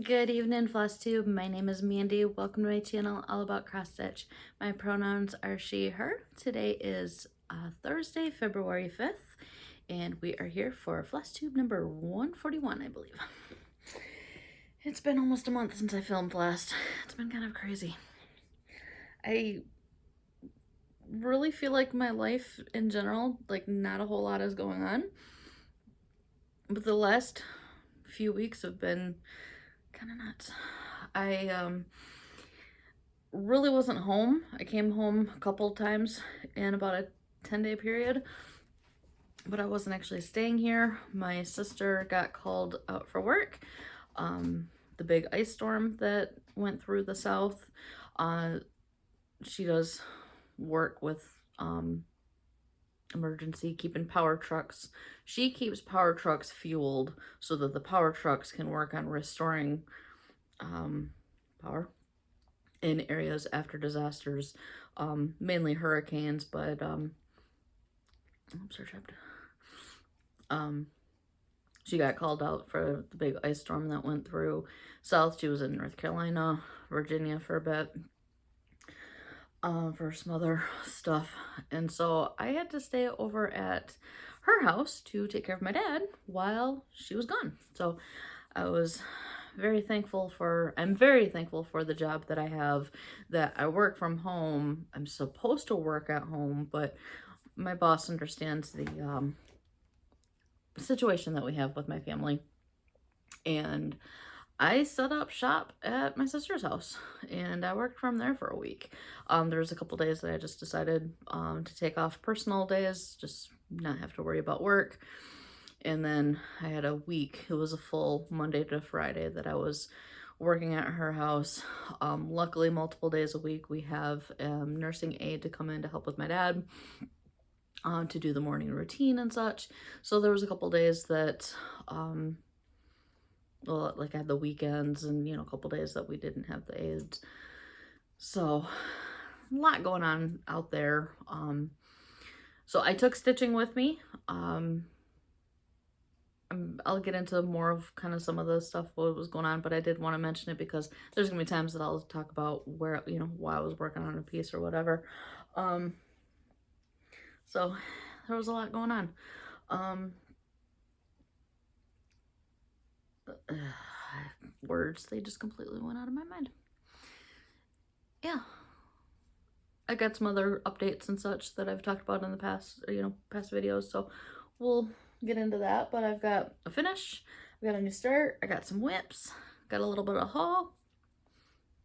Good evening, Flosstube. My name is Mandy. Welcome to my channel, all about cross stitch. My pronouns are she, her. Today is Thursday, February 5th, and we are here for Flosstube number 141, I believe. It's been almost a month since I filmed last. It's been kind of crazy. I really feel like my life in general, like not a whole lot is going on, but the last few weeks have been kind of nuts. I really wasn't home. I came home a couple times in about a 10-day period, but I wasn't actually staying here. My sister got called out for work. The big ice storm that went through the south. She does work with emergency, keeping power trucks. She keeps power trucks fueled so that the power trucks can work on restoring power in areas after disasters, mainly hurricanes, but she got called out for the big ice storm that went through south. She was in North Carolina, Virginia for a bit, for some other stuff, and so I had to stay over at her house to take care of my dad while she was gone. So I was very thankful for, I'm very thankful for the job that I have, that I work from home. I'm supposed to work at home, but my boss understands the situation that we have with my family. And I set up shop at my sister's house and I worked from there for a week. There was a couple days that I just decided to take off personal days, just not have to worry about work. And then I had a week, it was a full Monday to Friday that I was working at her house. Luckily, multiple days a week, we have nursing aide to come in to help with my dad, to do the morning routine and such. So there was a couple days that, well, like I had the weekends and, you know, a couple days that we didn't have the aides. So a lot going on out there. So I took stitching with me. I'll get into more of kind of some of the stuff what was going on, but I did want to mention it because there's gonna be times that I'll talk about where, you know, why I was working on a piece or whatever. So there was a lot going on. Words, they just completely went out of my mind. Yeah. I got some other updates and such that I've talked about in the past, you know, past videos, so we'll get into that. But I've got a finish, I got a new start, I got some whips, got a little bit of haul.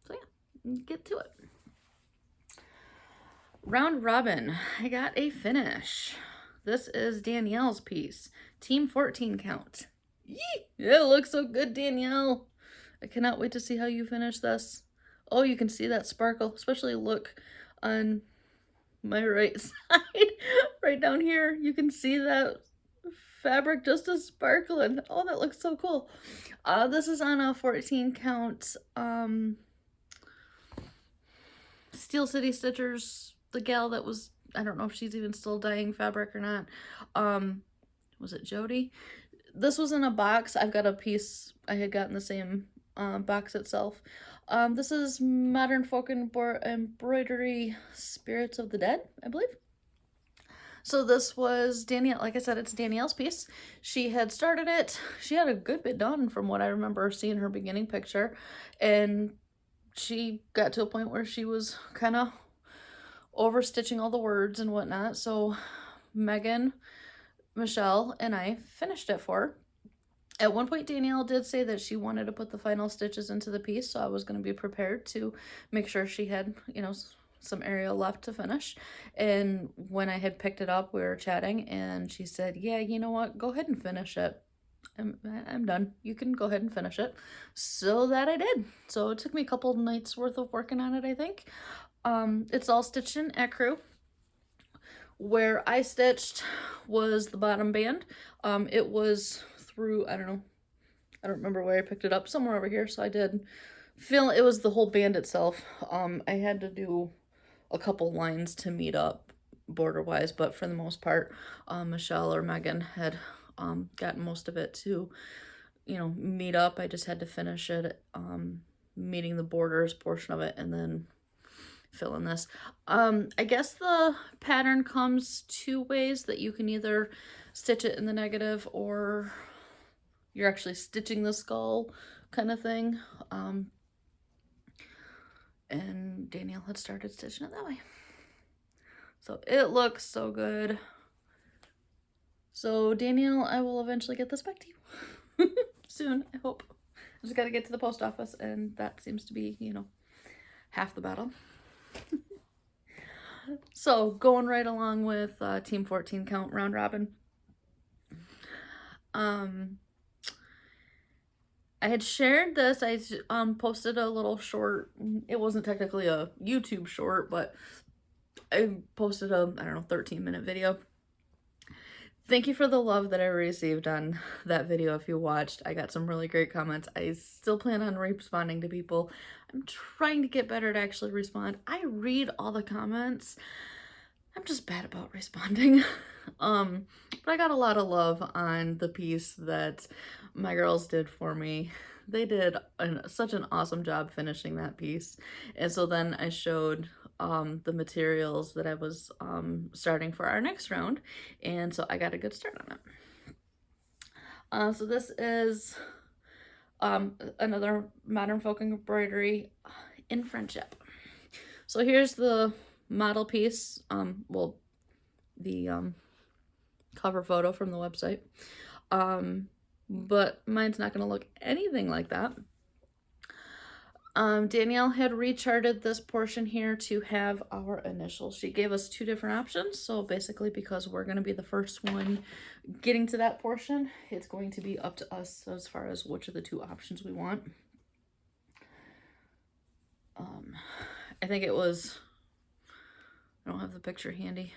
So yeah, get to it. Round robin, I got a finish. This is Danielle's piece, team 14 count. Yee! It looks so good, Danielle. I cannot wait to see how you finish this. Oh, you can see that sparkle, especially look on my right side, right down here. You can see that fabric just as sparkling. Oh, that looks so cool. This is on a 14 count Steel City Stitchers, the gal that was, I don't know if she's even still dyeing fabric or not. Was it Jody? This was in a box. I've got a piece I had gotten the same box itself. This is Modern Folk Embroidery Spirits of the Dead, I believe. So this was Danielle, like I said, it's Danielle's piece. She had started it. She had a good bit done from what I remember seeing her beginning picture. And she got to a point where she was kind of overstitching all the words and whatnot. So Megan, Michelle, and I finished it for her. At one point, Danielle did say that she wanted to put the final stitches into the piece, so I was going to be prepared to make sure she had, you know, some area left to finish. And when I had picked it up, we were chatting, and she said, yeah, you know what, go ahead and finish it. I'm done. You can go ahead and finish it. So that I did. So it took me a couple nights worth of working on it, I think. It's all stitched in ecru. Where I stitched was the bottom band. It was through, I don't remember where I picked it up, somewhere over here. So I did feel it was the whole band itself. I had to do a couple lines to meet up border wise, but for the most part, Michelle or Megan had gotten most of it to, you know, meet up. I just had to finish it, meeting the borders portion of it, and then fill in this. I guess the pattern comes two ways, that you can either stitch it in the negative or you're actually stitching the skull kind of thing. And Danielle had started stitching it that way. So it looks so good. So Danielle, I will eventually get this back to you soon, I hope. I just gotta get to the post office, and that seems to be, you know, half the battle. So going right along with Team 14 count round robin. I had shared this. I posted a little short. It wasn't technically a YouTube short, but I posted a, I don't know, 13-minute video. Thank you for the love that I received on that video. If you watched, I got some really great comments. I still plan on responding to people. I'm trying to get better to actually respond. I read all the comments. I'm just bad about responding. But I got a lot of love on the piece that my girls did for me. They did such an awesome job finishing that piece. And so then I showed the materials that I was starting for our next round, and so I got a good start on it. So this is another modern folk embroidery in friendship. So here's the model piece, well, the cover photo from the website, but mine's not going to look anything like that. Danielle had recharted this portion here to have our initials. She gave us two different options. So basically, because we're going to be the first one getting to that portion, it's going to be up to us as far as which of the two options we want. I think it was, I don't have the picture handy.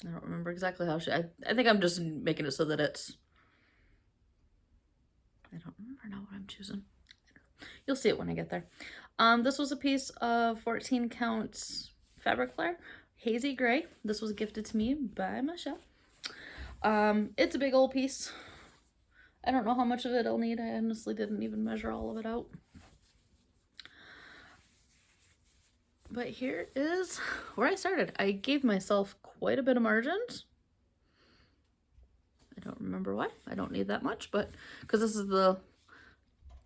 I don't remember exactly how I think I'm just making it so that it's, I don't remember now what I'm choosing. You'll see it when I get there. This was a piece of 14 counts fabric flare, hazy gray. This was gifted to me by Michelle. It's a big old piece. I don't know how much of it I'll need. I honestly didn't even measure all of it out. But here is where I started. I gave myself quite a bit of margins. I don't remember why. I don't need that much, but because this is the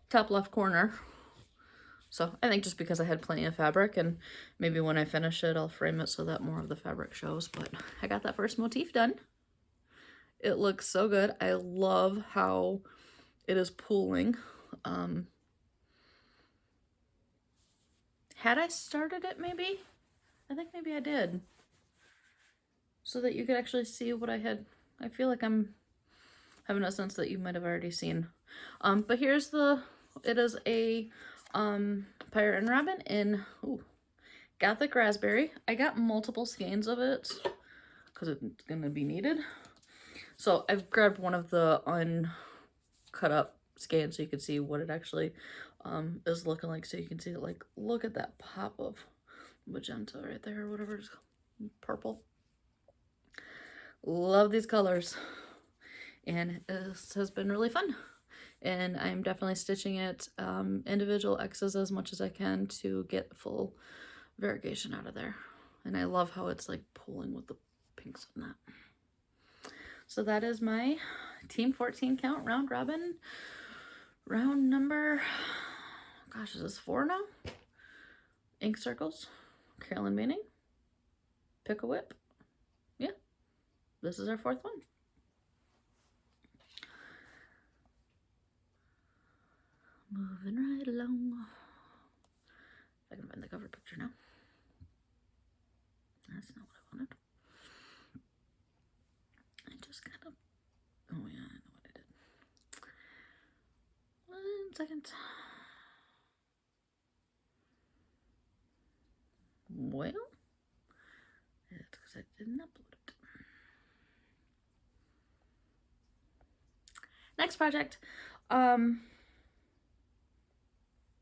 top left corner. So I think just because I had plenty of fabric, and maybe when I finish it, I'll frame it so that more of the fabric shows. But I got that first motif done. It looks so good. I love how it is pooling. Had I started it maybe? I think maybe I did. So that you could actually see what I had. I feel like I'm having a sense that you might have already seen. But here's the, it is a Pirate and Robin in Gothic Raspberry. I got multiple skeins of it because it's going to be needed. So I've grabbed one of the uncut up skeins so you can see what it actually is looking like. So you can see, like, look at that pop of magenta right there, or whatever it's called, purple. Love these colors. And this has been really fun. And I'm definitely stitching it individual X's as much as I can to get full variegation out of there. And I love how it's like pulling with the pinks in that. So that is my Team 14 count round robin. Round number, gosh, is this 4 now? Ink circles, Carolyn Manning, pick a whip. Yeah, this is our 4th one. Moving right along. If I can find the cover picture now. That's not what I wanted. I just gotta, oh yeah, I know what I did. 1 second. Well, it's because I didn't upload it. Next project. On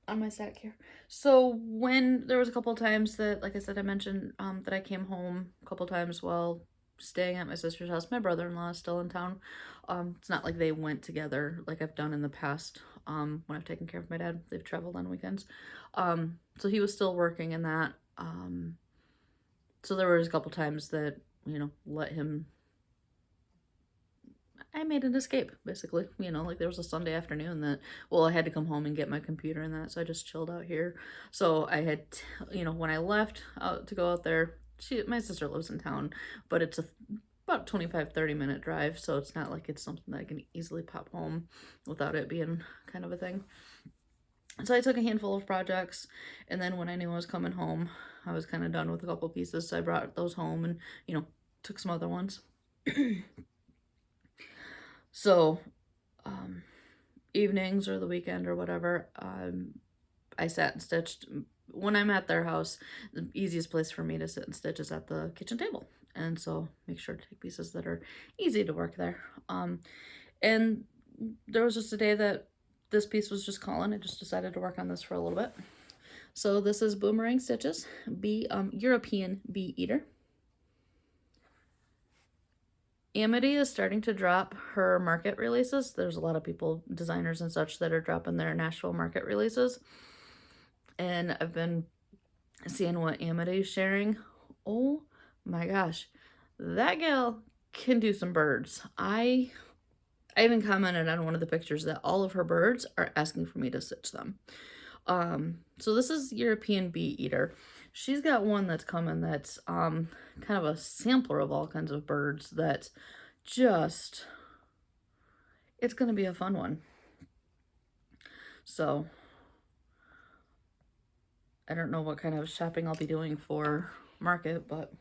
my stack here. So when there was a couple times that, like I said, I mentioned that I came home a couple times while staying at my sister's house. My brother-in-law is still in town. It's not like they went together like I've done in the past when I've taken care of my dad. They've traveled on weekends. So he was still working in that. So there was a couple times that, you know, I made an escape, basically. You know, like there was a Sunday afternoon that, well, I had to come home and get my computer and that, so I just chilled out here. So I had, you know, when I left out to go out there, my sister lives in town, but it's about 25-30 minute drive, so it's not like it's something that I can easily pop home without it being kind of a thing. So I took a handful of projects, and then when I knew I was coming home, I was kind of done with a couple pieces, so I brought those home and, you know, took some other ones. So, evenings or the weekend or whatever, I sat and stitched. When I'm at their house, the easiest place for me to sit and stitch is at the kitchen table. And so make sure to take pieces that are easy to work there. And there was just a day that this piece was just calling. I just decided to work on this for a little bit. So this is Boomerang Stitches, European Bee Eater. Amity is starting to drop her market releases. There's a lot of people, designers and such, that are dropping their Nashville market releases. And I've been seeing what Amity's sharing. Oh my gosh. That gal can do some birds. I even commented on one of the pictures that all of her birds are asking for me to stitch them. So this is European Bee Eater. She's got one that's coming that's kind of a sampler of all kinds of birds that just, it's going to be a fun one. So I don't know what kind of shopping I'll be doing for market, but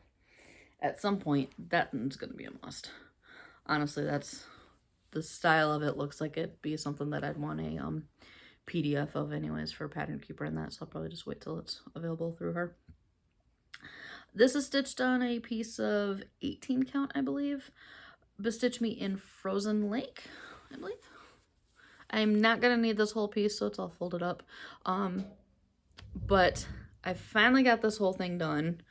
at some point that one's going to be a must. Honestly, that's the style of it. Looks like it'd be something that I'd want a PDF of anyways for Pattern Keeper and that, so I'll probably just wait till it's available through her. This is stitched on a piece of 18 count, I believe. Bestitch Me in Frozen Lake, I believe. I'm not gonna need this whole piece, so it's all folded up. But I finally got this whole thing done.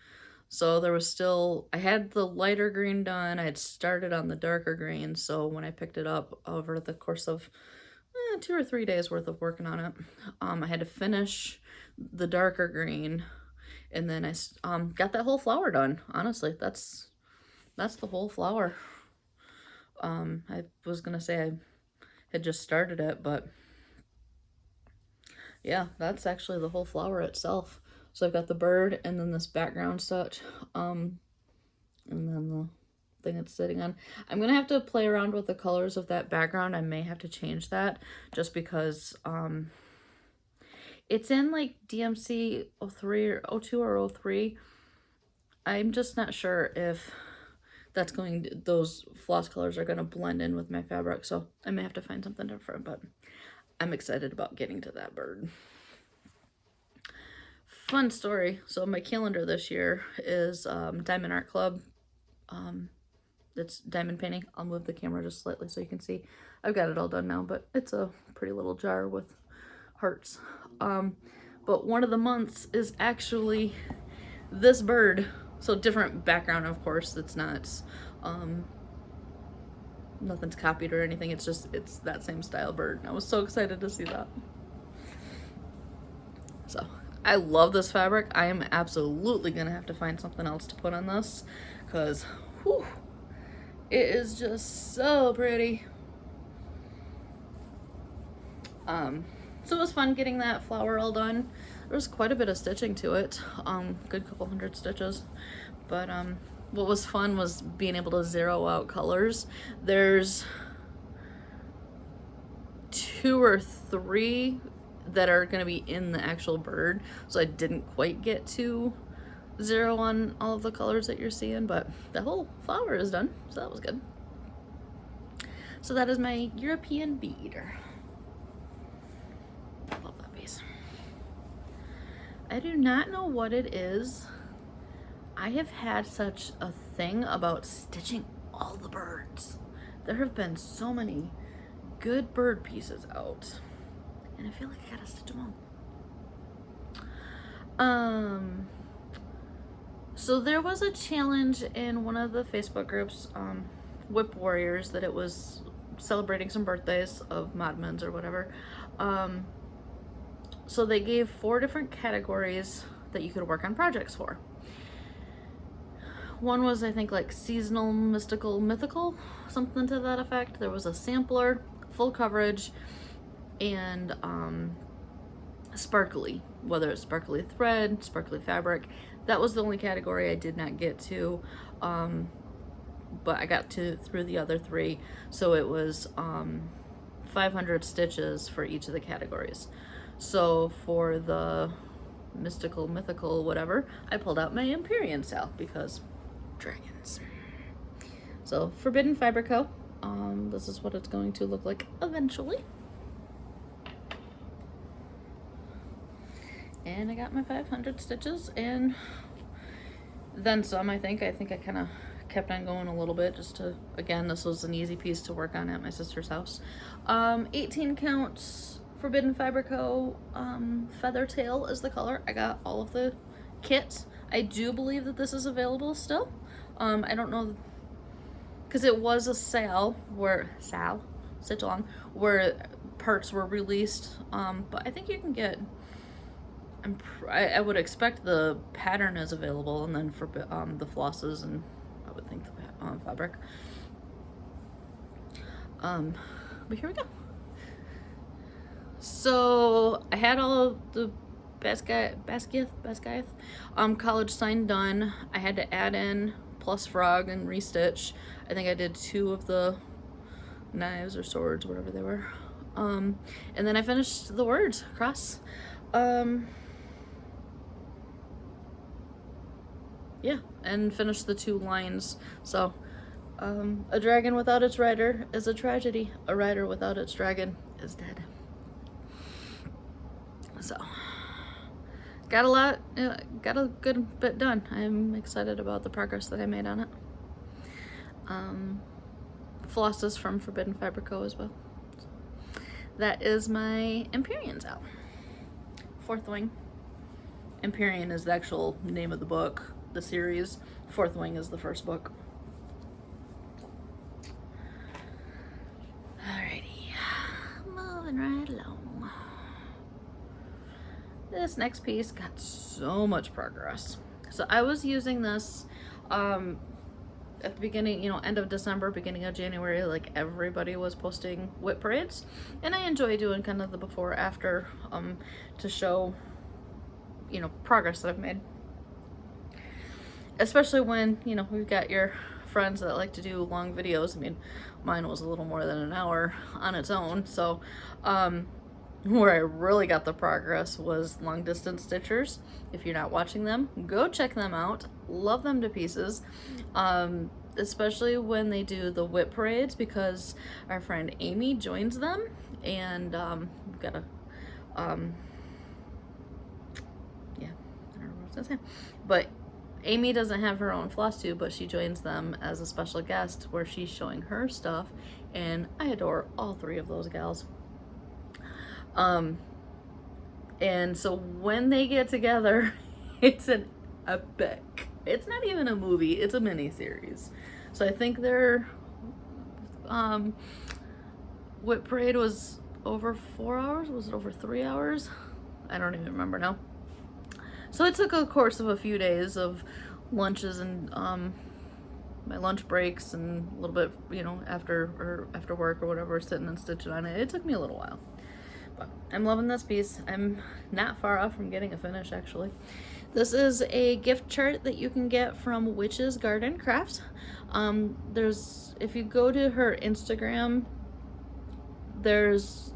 So there was still, I had the lighter green done. I had started on the darker green, so when I picked it up over the course of 2 or 3 days worth of working on it, I had to finish the darker green, and then I got that whole flower done. Honestly, that's the whole flower. I was gonna say I had just started it, but yeah, that's actually the whole flower itself. So I've got the bird and then this background stitch, and then the thing it's sitting on. I'm gonna have to play around with the colors of that background. I may have to change that just because it's in like DMC 03 or 02 or 03. I'm just not sure if that's those floss colors are going to blend in with my fabric, so I may have to find something different, but I'm excited about getting to that bird. Fun story. So my calendar this year is Diamond Art Club. It's diamond painting. I'll move the camera just slightly so you can see. I've got it all done now, but it's a pretty little jar with hearts. But one of the months is actually this bird. So different background, of course. It's not, nothing's copied or anything. It's that same style bird. And I was so excited to see that. So I love this fabric. I am absolutely gonna have to find something else to put on this because, whew, it is just so pretty. So it was fun getting that flower all done. There was quite a bit of stitching to it, good couple hundred stitches. But what was fun was being able to zero out colors. There's 2 or 3 that are going to be in the actual bird, so I didn't quite get to zero on all of the colors that you're seeing, but the whole flower is done, so that was good. So that is my European Bee Eater. Love that piece. I do not know what it is. I have had such a thing about stitching all the birds. There have been so many good bird pieces out, and I feel like I gotta stitch them all. So there was a challenge in one of the Facebook groups, Whip Warriors, that it was celebrating some birthdays of Modmans or whatever. So they gave 4 different categories that you could work on projects for. One was, I think, like seasonal, mystical, mythical, something to that effect. There was a sampler, full coverage, and sparkly, whether it's sparkly thread, sparkly fabric. That was the only category I did not get to, but I got through the other 3. So it was 500 stitches for each of the categories. So for the mystical, mythical, whatever, I pulled out my Empyrean style because dragons. So Forbidden Fabrico. This is what it's going to look like eventually. And I got my 500 stitches and then some, I think. I kind of kept on going a little bit just to, again, this was an easy piece to work on at my sister's house. 18 counts Forbidden Fabrico, Feather Tail is the color. I got all of the kits. I do believe that this is available still. I don't know, because it was a stitch along, where parts were released, but I think you can get, I would expect the pattern is available, and then for the flosses and I would think the fabric. But here we go. So I had all of the Basquiat college sign done. I had to add in plus frog and restitch. I think I did 2 of the knives or swords, whatever they were. And then I finished the words across. Yeah, and finished the 2 lines. So a dragon without its rider is a tragedy. A rider without its dragon is dead. So got a good bit done. I'm excited about the progress that I made on it. Flosses from Forbidden Fabrico as well. So that is my Empyrean's out. 4th Wing. Empyrean is the actual name of the book, the series. 4th Wing is the first book. Alrighty, moving right along. This next piece got so much progress. So I was using this at the beginning, end of December, beginning of January, like everybody was posting whip parades, and I enjoy doing kind of the before after to show progress that I've made, especially when we've got your friends that like to do long videos. I mean, mine was a little more than an hour on its own. So where I really got the progress was Long Distance Stitchers. If you're not watching them, go check them out. Love them to pieces, especially when they do the whip parades, because our friend Amy joins them, and we've got a yeah, I don't know what I was gonna say, but Amy doesn't have her own Flosstube, but she joins them as a special guest where she's showing her stuff, and I adore all 3 of those gals. And so when they get together, it's an epic. It's not even a movie, it's a mini series. So I think their whip parade was over 4 hours. Was it over 3 hours? I don't even remember now. So it took a course of a few days of lunches and my lunch breaks and a little bit, after work or whatever, sitting and stitching on it. It took me a little while. But I'm loving this piece. I'm not far off from getting a finish, actually. This is a gift chart that you can get from Witch's Garden Crafts. If you go to her Instagram, there's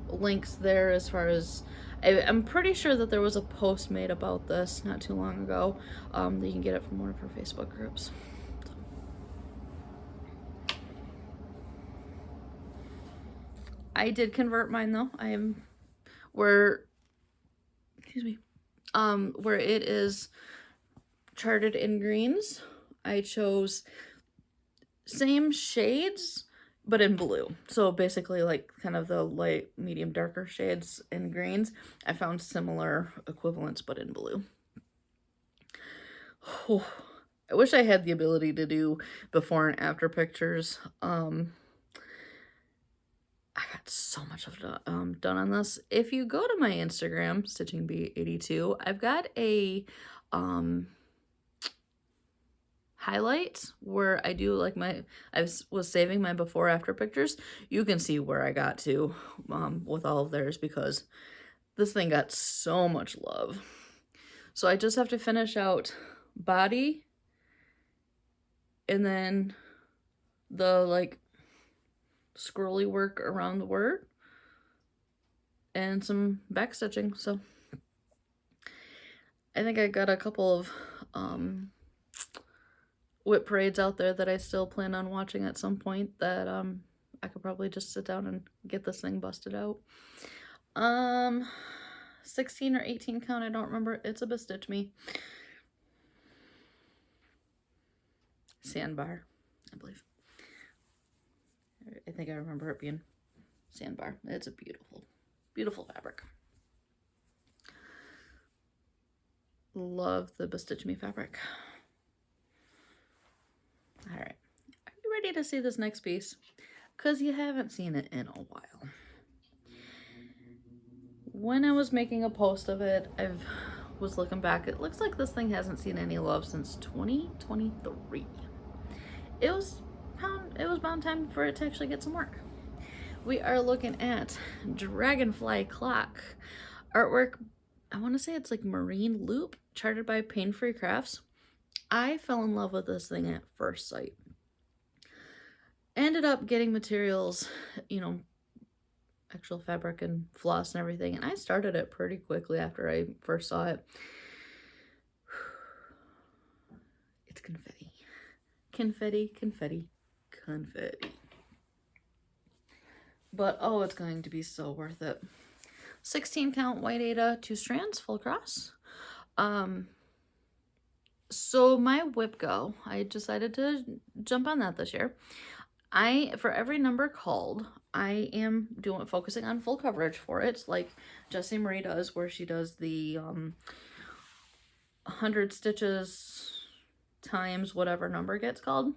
links there as far as, I'm pretty sure that there was a post made about this not too long ago, that you can get it from one of her Facebook groups. I did convert mine though. Where it is charted in greens, I chose same shades but in blue. So basically like kind of the light, medium, darker shades in greens. I found similar equivalents but in blue. I wish I had the ability to do before and after pictures. I got so much of it done on this. If you go to my Instagram, StitchingBee82, I've got a highlight where I do like was saving my before after pictures. You can see where I got to with all of theirs, because this thing got so much love. So I just have to finish out body and then the like scrolly work around the word and some back stitching. So I think I got a couple of whip parades out there that I still plan on watching at some point that I could probably just sit down and get this thing busted out. 16 or 18 count, I don't remember. It's a Bestitch Me. Sandbar, I believe. I think I remember it being Sandbar. It's a beautiful, beautiful fabric. Love the Bestitch Me fabric. All right, are you ready to see this next piece? Because you haven't seen it in a while. When I was making a post of it, I was looking back. It looks like this thing hasn't seen any love since 2023. It was about time for it to actually get some work. We are looking at Dragonfly Clock artwork. I want to say it's like Marine Loop, charted by Pain Free Crafts. I fell in love with this thing at first sight. Ended up getting materials, you know, actual fabric and floss and everything, and I started it pretty quickly after I first saw it. It's confetti. Confetti, confetti, confetti. But oh, it's going to be so worth it. 16 count white Aida, 2 strands, full cross. So my whip go, I decided to jump on that this year. For every number called, I am focusing on full coverage for it, like Jessie Marie does, where she does the 100 stitches times whatever number gets called.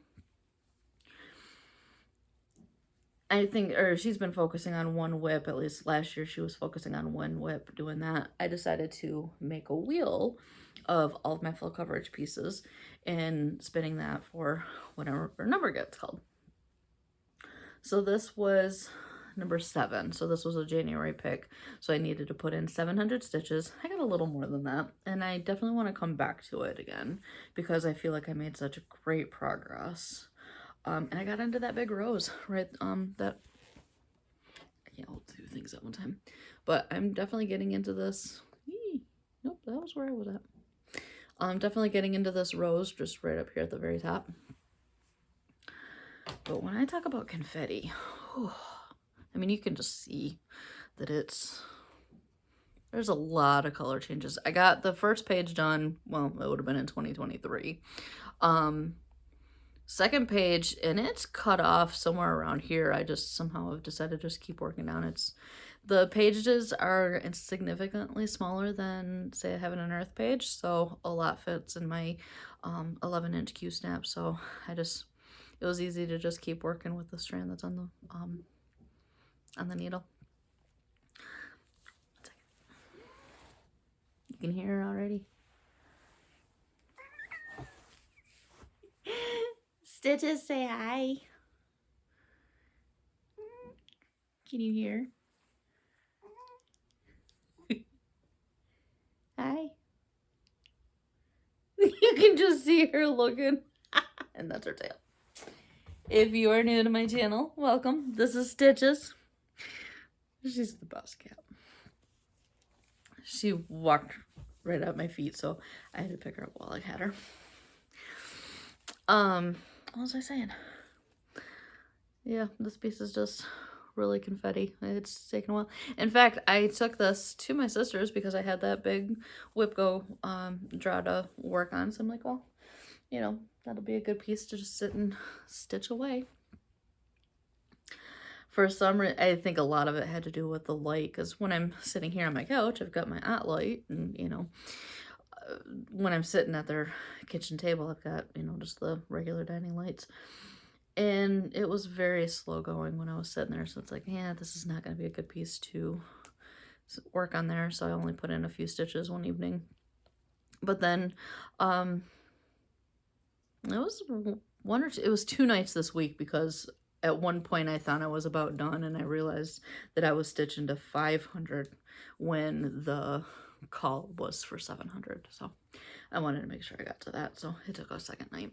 I think, or she's been focusing on one whip, at least last year she was focusing on one whip doing that. I decided to make a wheel of all of my full coverage pieces and spinning that for whatever number gets called. So this was number 7. So this was a January pick. So I needed to put in 700 stitches. I got a little more than that. And I definitely want to come back to it again because I feel like I made such great progress. And I got into that big rose, right? That I can't hold 2 things at one time. But I'm definitely getting into this. Nope, that was where I was at. I'm definitely getting into this rose just right up here at the very top. But when I talk about confetti, I mean, you can just see that there's a lot of color changes. I got the first page done, well, it would have been in 2023. Second page, and it's cut off somewhere around here. I just somehow have decided to just keep working down. The pages are significantly smaller than, say, a Heaven and Earth page, so a lot fits in my 11-inch Q-snap. So it was easy to just keep working with the strand that's on the needle. You can hear it already. Stitches, say hi. Can you hear? Hi. You can just see her looking. And that's her tail. If you are new to my channel, welcome. This is Stitches. She's the best cat. She walked right at my feet, so I had to pick her up while I had her. What was I saying? Yeah, this piece is just really confetti. It's taken a while. In fact, I took this to my sister's because I had that big whip go draw to work on. So I'm like, well, you know, that'll be a good piece to just sit and stitch away. For some reason, I think a lot of it had to do with the light, because when I'm sitting here on my couch, I've got my light, and, you know, when I'm sitting at their kitchen table, I've got, you know, just the regular dining lights. And it was very slow going when I was sitting there. So it's like, yeah, this is not going to be a good piece to work on there. So I only put in a few stitches one evening. But then it was it was 2 nights this week, because at one point I thought I was about done, and I realized that I was stitching to 500 when the call was for 700. So I wanted to make sure I got to that. So it took a second night.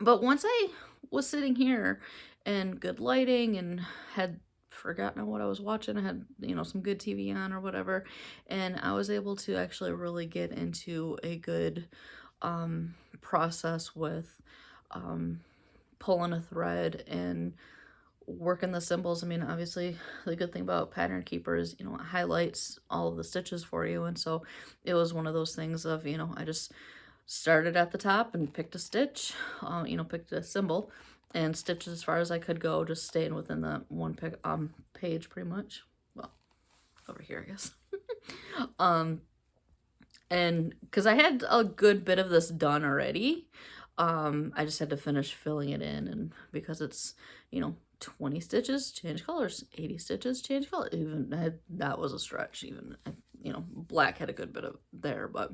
But once I was sitting here and good lighting and had forgotten what I was watching, I had, you know, some good TV on or whatever, and I was able to actually really get into a good process with pulling a thread and working the symbols. I mean, obviously the good thing about Pattern Keeper is, you know, it highlights all of the stitches for you, and so it was one of those things of, you know, I just started at the top and picked a stitch, you know, picked a symbol and stitched as far as I could go, just staying within the one page pretty much. Well, over here, I guess. And because I had a good bit of this done already, I just had to finish filling it in, and because it's, you know, 20 stitches, change colors, 80 stitches, change color. Even that was a stretch. Even, you know, black had a good bit of there, but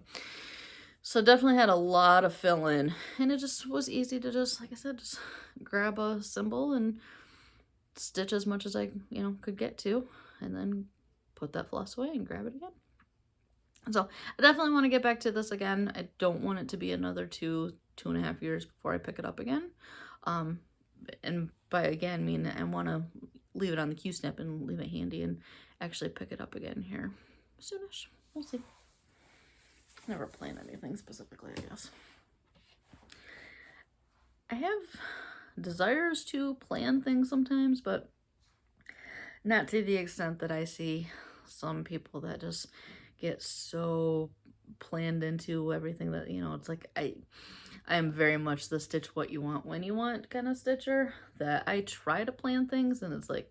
so definitely had a lot of fill in, and it just was easy to just, like I said, just grab a symbol and stitch as much as I, you know, could get to, and then put that floss away and grab it again. So I definitely want to get back to this again. I don't want it to be another 2.5 years before I pick it up again. And by again, I mean, I want to leave it on the Q-snip and leave it handy and actually pick it up again here soonish. We'll see. Never plan anything specifically, I guess. I have desires to plan things sometimes, but not to the extent that I see some people that just get so planned into everything that, you know, it's like I am very much the stitch what you want when you want kind of stitcher, that I try to plan things and it's like,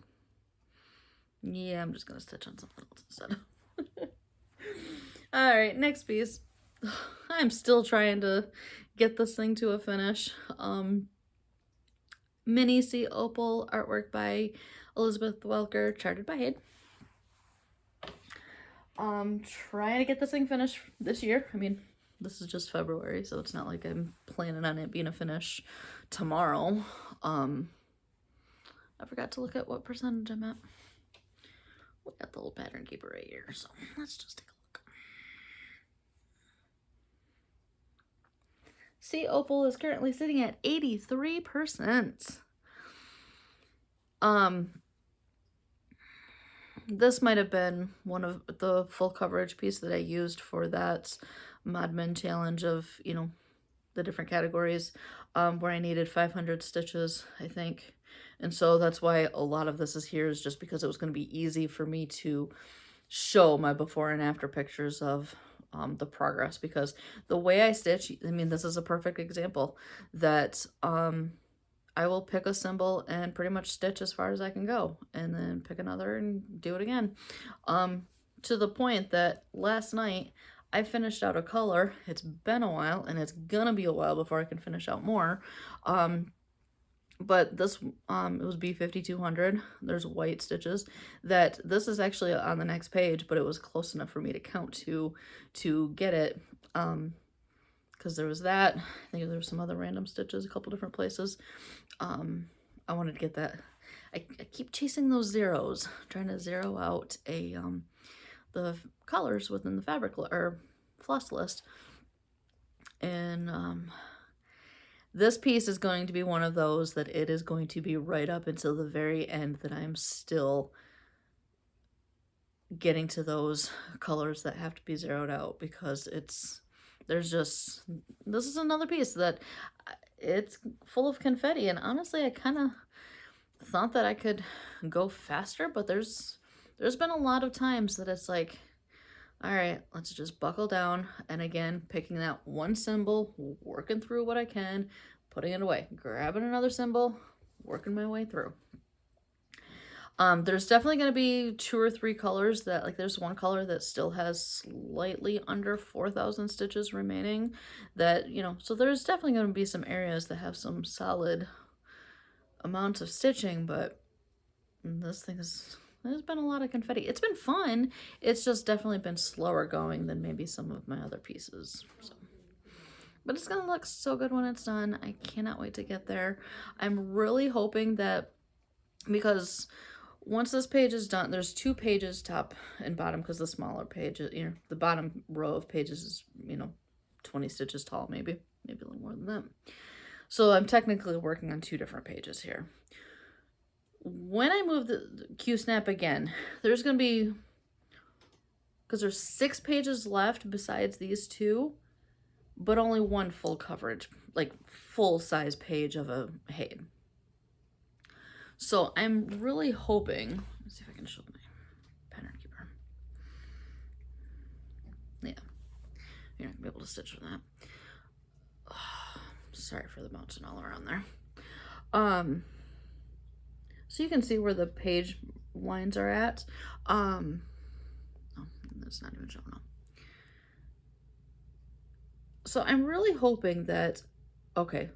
yeah, I'm just gonna stitch on something else instead. All right, next piece. I'm still trying to get this thing to a finish. Mini Sea Opal artwork by Elizabeth Welker, charted by Hayde. Trying to get this thing finished this year. I mean, this is just February, so it's not like I'm planning on it being a finish tomorrow. I forgot to look at what percentage I'm at. We got the little Pattern Keeper right here, so let's just take a look. Sea Opal is currently sitting at 83%. This might have been one of the full coverage piece that I used for that Modmin challenge of, you know, the different categories, where I needed 500 stitches, I think. And so that's why a lot of this is here, is just because it was going to be easy for me to show my before and after pictures of the progress, because the way I stitch, I mean, this is a perfect example that I will pick a symbol and pretty much stitch as far as I can go, and then pick another and do it again. To the point that last night I finished out a color. It's been a while, and it's gonna be a while before I can finish out more. But this, it was B5200. There's white stitches. That this is actually on the next page, but it was close enough for me to count to get it. Because there was that. I think there were some other random stitches, a couple different places. I wanted to get that. I keep chasing those zeros, trying to zero out the colors within the fabric or floss list. And this piece is going to be one of those that it is going to be right up until the very end that I'm still getting to those colors that have to be zeroed out, because there's just, this is another piece that it's full of confetti, and honestly I kind of thought that I could go faster, but there's been a lot of times that it's like, all right, let's just buckle down, and again, picking that one symbol, working through what I can, putting it away, grabbing another symbol, working my way through. There's definitely going to be 2 or 3 colors that, like, there's one color that still has slightly under 4,000 stitches remaining that, you know, so there's definitely going to be some areas that have some solid amounts of stitching, but this thing is, there's been a lot of confetti. It's been fun. It's just definitely been slower going than maybe some of my other pieces. So. But it's going to look so good when it's done. I cannot wait to get there. I'm really hoping that, because once this page is done, there's 2 pages top and bottom, because the smaller page, you know, the bottom row of pages is, you know, 20 stitches tall, maybe a little more than that. So I'm technically working on 2 different pages here. When I move the Q-snap again, there's going to be, because there's 6 pages left besides these 2, but only 1 full coverage, like full size page of a Haid. So I'm really hoping, let's see if I can show my pattern keeper. Yeah, you're not gonna be able to stitch with that. Oh, sorry for the bouncing all around there. So you can see where the page lines are at. Oh, that's not even showing up. So I'm really hoping that, okay,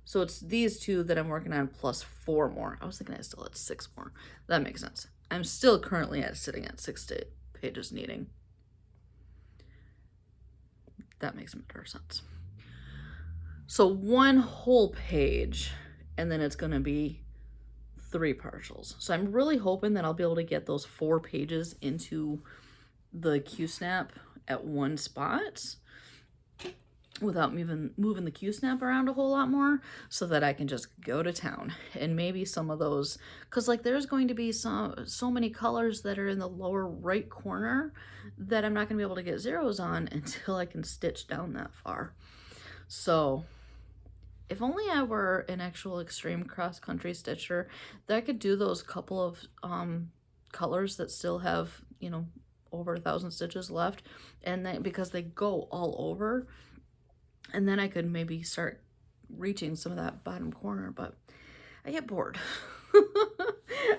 so it's these 2 that I'm working on plus 4 more. I was thinking I still had 6 more. That makes sense. I'm still currently sitting at 6 pages needing. That makes better sense. So 1 whole page, and then it's going to be 3 partials. So I'm really hoping that I'll be able to get those 4 pages into the Q-snap at 1 spot, without moving the Q-snap around a whole lot more, so that I can just go to town. And maybe some of those, because like there's going to be so many colors that are in the lower right corner that I'm not going to be able to get zeros on until I can stitch down that far. So if only I were an actual extreme cross-country stitcher, that I could do those couple of colors that still have, you know, over 1,000 stitches left, and then because they go all over, and then I could maybe start reaching some of that bottom corner, but I get bored.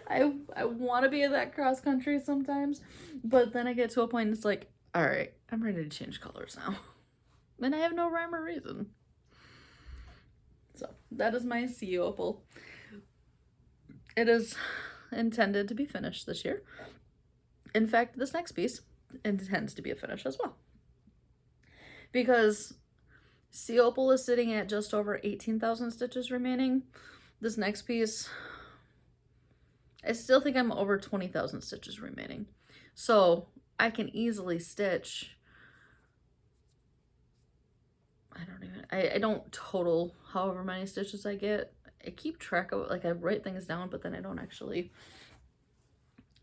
I want to be in that cross country sometimes, but then I get to a point it's like, all right, I'm ready to change colors now. And I have no rhyme or reason. So that is my sea opal. It is intended to be finished this year. In fact, this next piece intends to be a finish as well, because sea opal is sitting at just over 18,000 stitches remaining. This next piece, I still think I'm over 20,000 stitches remaining. So I can easily stitch, I don't total however many stitches I get. I keep track of it, like I write things down, but then I don't actually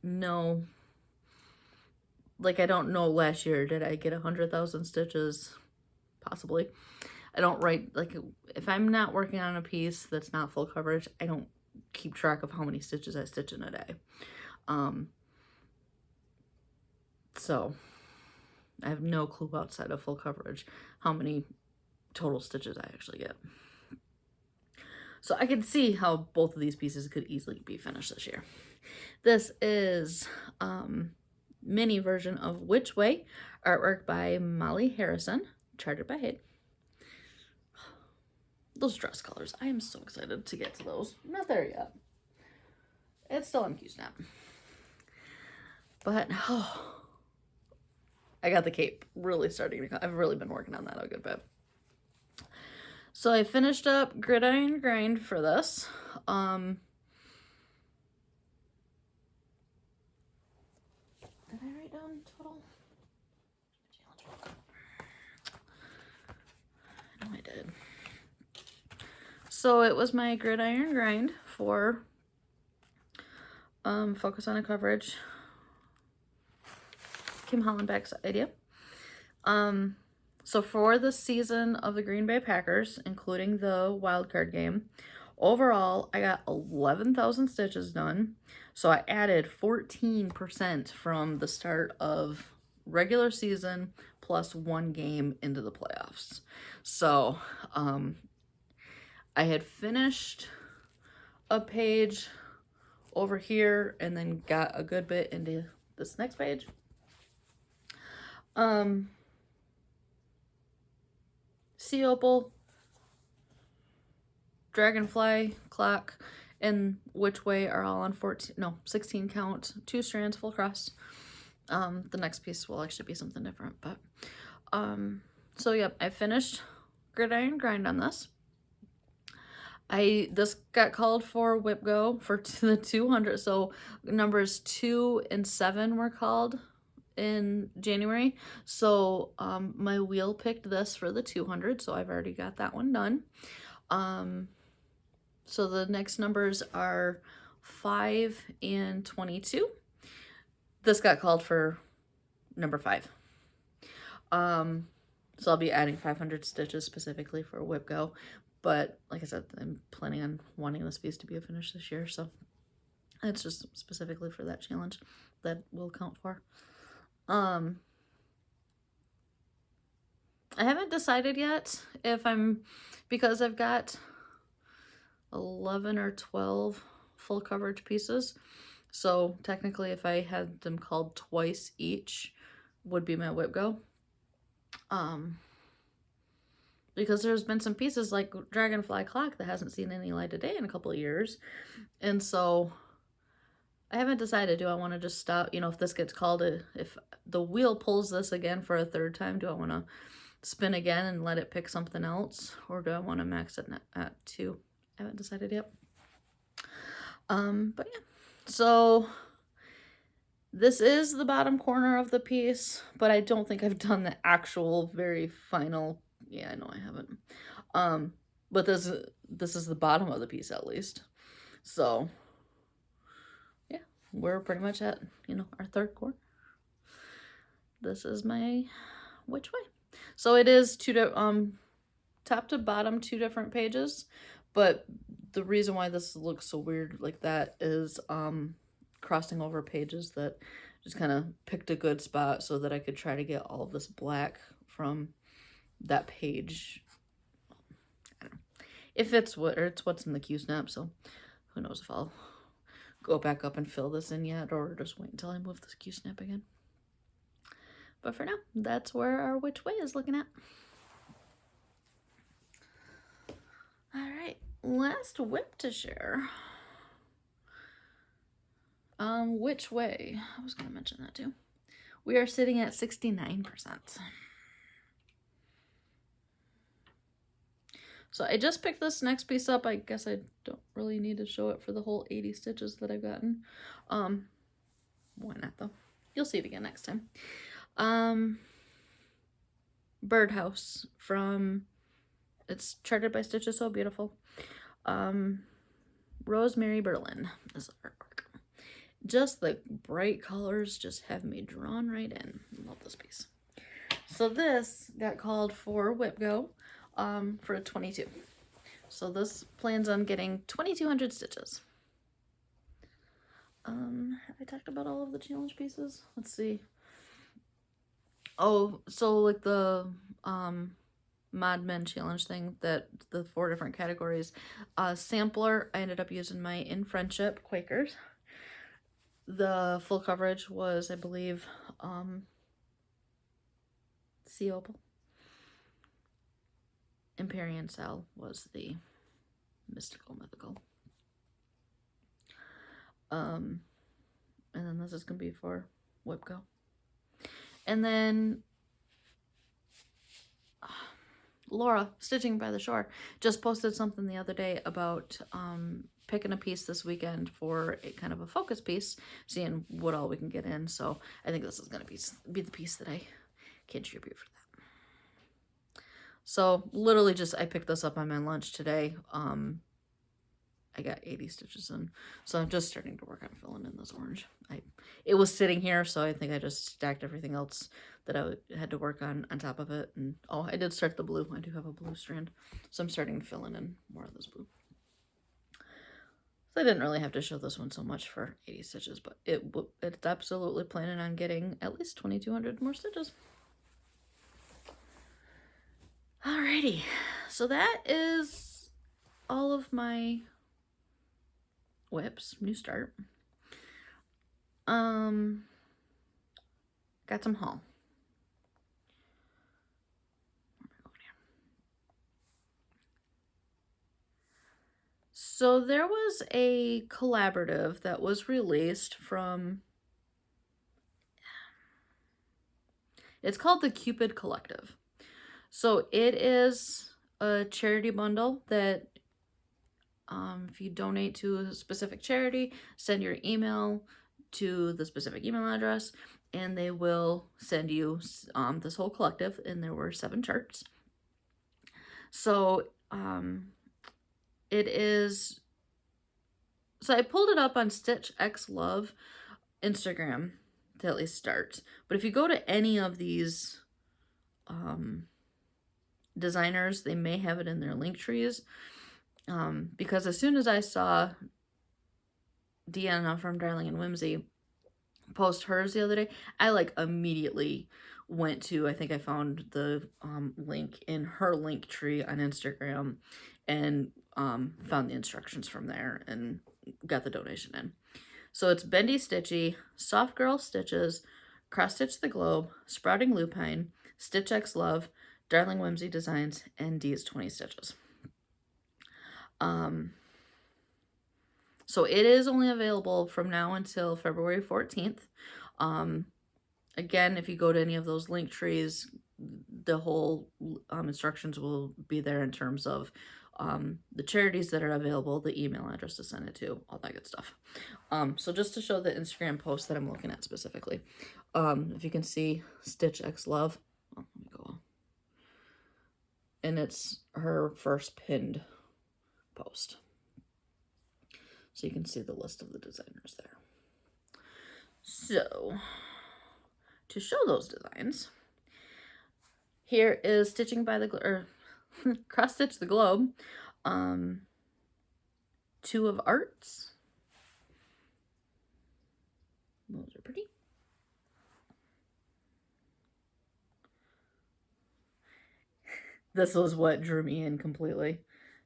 know. Like I don't know last year, did I get 100,000 stitches? Possibly. I don't write, like if I'm not working on a piece that's not full coverage, I don't keep track of how many stitches I stitch in a day. So I have no clue outside of full coverage how many total stitches I actually get. So I can see how both of these pieces could easily be finished this year. This is mini version of Which Way, artwork by Molly Harrison, charted by Haid. Those dress colors, I am so excited to get to those. I'm not there yet. It's still on Q-snap. But, oh, I got the cape really starting to, I've really been working on that a good bit. So I finished up Gridiron Grind for this. Did I write down total? I know I did. So it was my Gridiron Grind for Focus on a Coverage, Kim Hollenbeck's idea. So for the season of the Green Bay Packers, including the wild card game, overall I got 11,000 stitches done. So I added 14% from the start of regular season plus 1 game into the playoffs. So I had finished a page over here and then got a good bit into this next page. Sea opal, dragonfly, clock, and which way are all on 16 count, 2 strands full cross. The next piece will actually be something different, but so yep, I finished gridiron grind on this. This got called for whip go for the 200, so numbers 2 and 7 were called in January. So my wheel picked this for the 200, so I've already got that one done. So the next numbers are 5 and 22. This got called for number 5. So I'll be adding 500 stitches specifically for whip go, but like I said, I'm planning on wanting this piece to be a finish this year, so it's just specifically for that challenge that will count for. I haven't decided yet if because I've got 11 or 12 full coverage pieces, so technically if I had them called twice each would be my whip go. Because there's been some pieces like Dragonfly Clock that hasn't seen any light of day in a couple of years, and so I haven't decided, do I want to just stop, if this gets called, if the wheel pulls this again for a third time, do I want to spin again and let it pick something else, or do I want to max it at 2? I haven't decided yet. But yeah, so this is the bottom corner of the piece, but I don't think I've done the actual very final. Yeah, I know I haven't. But this is the bottom of the piece at least. So yeah, we're pretty much at, our third corner. This is my which way. So it is top to bottom 2 different pages, but the reason why this looks so weird like that is crossing over pages that just kind of picked a good spot so that I could try to get all of this black from that page. I don't know if it's what's in the Q-snap, so who knows if I'll go back up and fill this in yet, or just wait until I move this Q-snap again. But for now, that's where our which way is looking at. All right, last whip to share. Which way? I was going to mention that too. We are sitting at 69%. So I just picked this next piece up. I guess I don't really need to show it for the whole 80 stitches that I've gotten. Why not though? You'll see it again next time. Birdhouse from, it's charted by Stitches So Beautiful. Rosemary Berlin is the artwork. Just the bright colors just have me drawn right in. Love this piece. So this got called for whip go for a 22. So this plans on getting 2,200 stitches. Have I talked about all of the challenge pieces? Let's see. Oh, so like the Mod Men challenge thing, that the 4 different categories. Sampler, I ended up using my In Friendship Quakers. The full coverage was, I believe, Sea Opal. Empyrean Cell was the mythical. And then this is gonna be for Whip Go. And then Laura, Stitching by the Shore, just posted something the other day about picking a piece this weekend for a kind of a focus piece, seeing what all we can get in. So I think this is going to be the piece that I contribute for that. So literally just, I picked this up on my lunch today. I got 80 stitches in, so I'm just starting to work on filling in this orange. It was sitting here, so I think I just stacked everything else that I had to work on top of it. And oh, I did start the blue. I do have a blue strand, so I'm starting to fill in more of this blue. So I didn't really have to show this one so much for 80 stitches, but it's absolutely planning on getting at least 2,200 more stitches. Alrighty, so that is all of my whips, new start. Got some haul. So there was a collaborative that was released from, it's called the Cupid Collective. So it is a charity bundle that if you donate to a specific charity, send your email to the specific email address, and they will send you this whole collective, and there were 7 charts. So it is, so I pulled it up on Stitch X Love Instagram to at least start. But if you go to any of these designers, they may have it in their link trees. Because as soon as I saw Deanna from Darling and Whimsy post hers the other day, I like immediately went to, I think I found the link in her link tree on Instagram and found the instructions from there and got the donation in. So it's Bendy Stitchy, Soft Girl Stitches, Cross Stitch the Globe, Sprouting Lupine, Stitch X Love, Darling Whimsy Designs, and D's 20 Stitches. So it is only available from now until February 14th. Again, if you go to any of those link trees, the whole instructions will be there in terms of the charities that are available, the email address to send it to, all that good stuff. So just to show the Instagram post that I'm looking at specifically, if you can see Stitch X Love, let me go. And it's her first pinned post. So you can see the list of the designers there. So to show those designs, here is Stitching by the Cross Stitch the Globe, 2 of Arts. Those are pretty. This was what drew me in completely.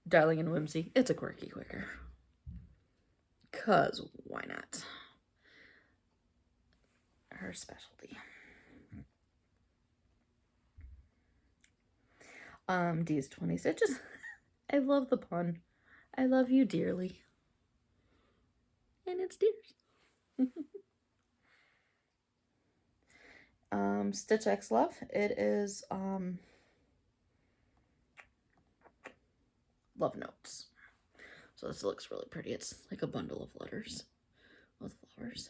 Darling and Whimsy. It's a quirky quicker. 'Cause why not? Her specialty. D's 20 Stitches. I love the pun. I love you dearly. And it's dears. Stitch X Love. It is love notes. So this looks really pretty. It's like a bundle of letters with flowers.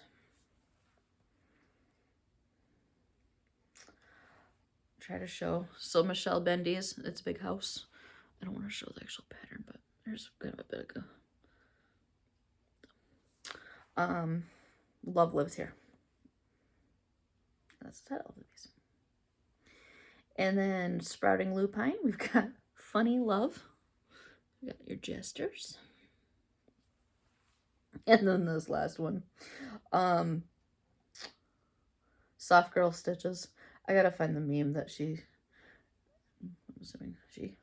Try to show. So Michelle Bendy's, it's Big House. I don't want to show the actual pattern, but there's kind of a bit of Love Lives Here. That's the title of the piece. And then Sprouting Lupine, we've got Funny Love. We got your jesters. And then this last one. Soft Girl Stitches. I gotta find the meme that I'm assuming she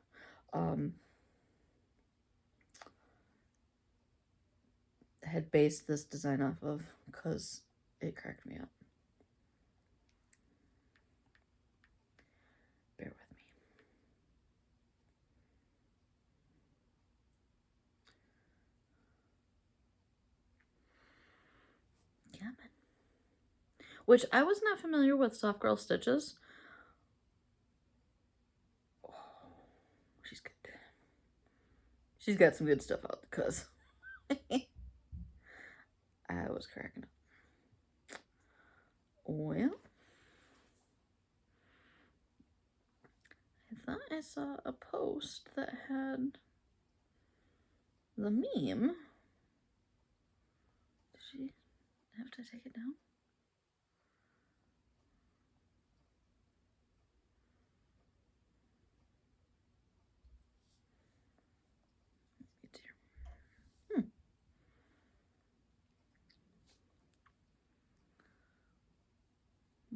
had based this design off of, because it cracked me up. Bear with me. Come on. Which I was not familiar with Soft Girl Stitches. Oh, she's good. She's got some good stuff out, because I was cracking up. Well, I thought I saw a post that had the meme. Did she have to take it down?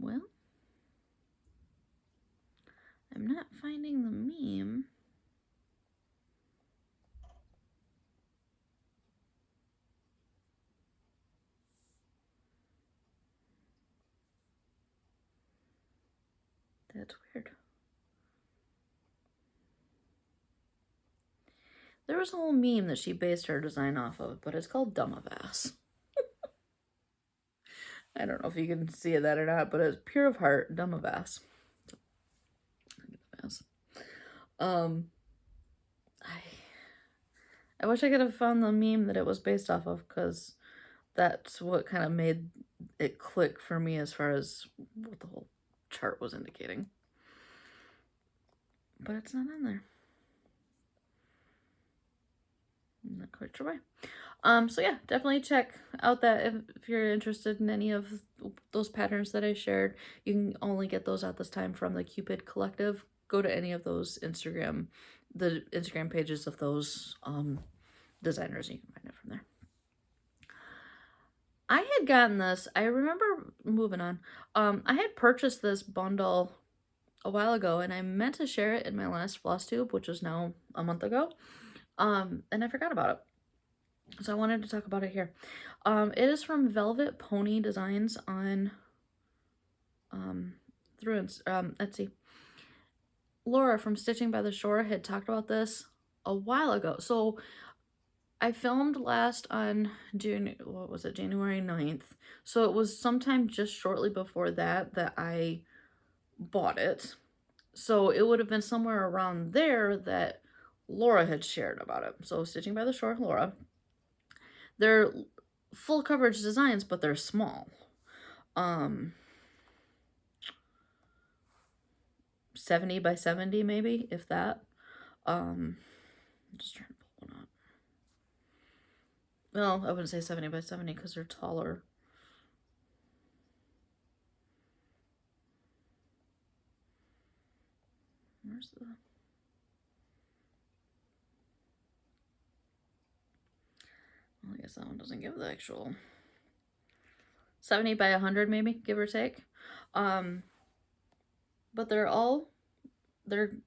Well, I'm not finding the meme. That's weird. There was a whole meme that she based her design off of, but it's called Dumb of Ass. I don't know if you can see that or not, but it's pure of heart, dumb of ass. Um, I wish I could have found the meme that it was based off of, because that's what kind of made it click for me as far as what the whole chart was indicating. But it's not on there. I'm not quite sure why. So yeah, definitely check out that if you're interested in any of those patterns that I shared. You can only get those at this time from the Cupid Collective. Go to any of those the Instagram pages of those designers, and you can find it from there. I had gotten this, I remember, moving on, I had purchased this bundle a while ago, and I meant to share it in my last Flosstube, which was now a month ago, and I forgot about it. So I wanted to talk about it here. It is from Velvet Pony Designs on through Etsy. Laura from Stitching by the Shore had talked about this a while ago. So I filmed last on January 9th. So it was sometime just shortly before that I bought it. So it would have been somewhere around there that Laura had shared about it. So Stitching by the Shore, Laura. They're full coverage designs, but they're small. 70 by 70 maybe, if that. I'm just trying to pull one up. Well, I wouldn't say 70 by 70 because they're taller. Where's the... Well, I guess that one doesn't give the actual 70 by 100 maybe, give or take. But they're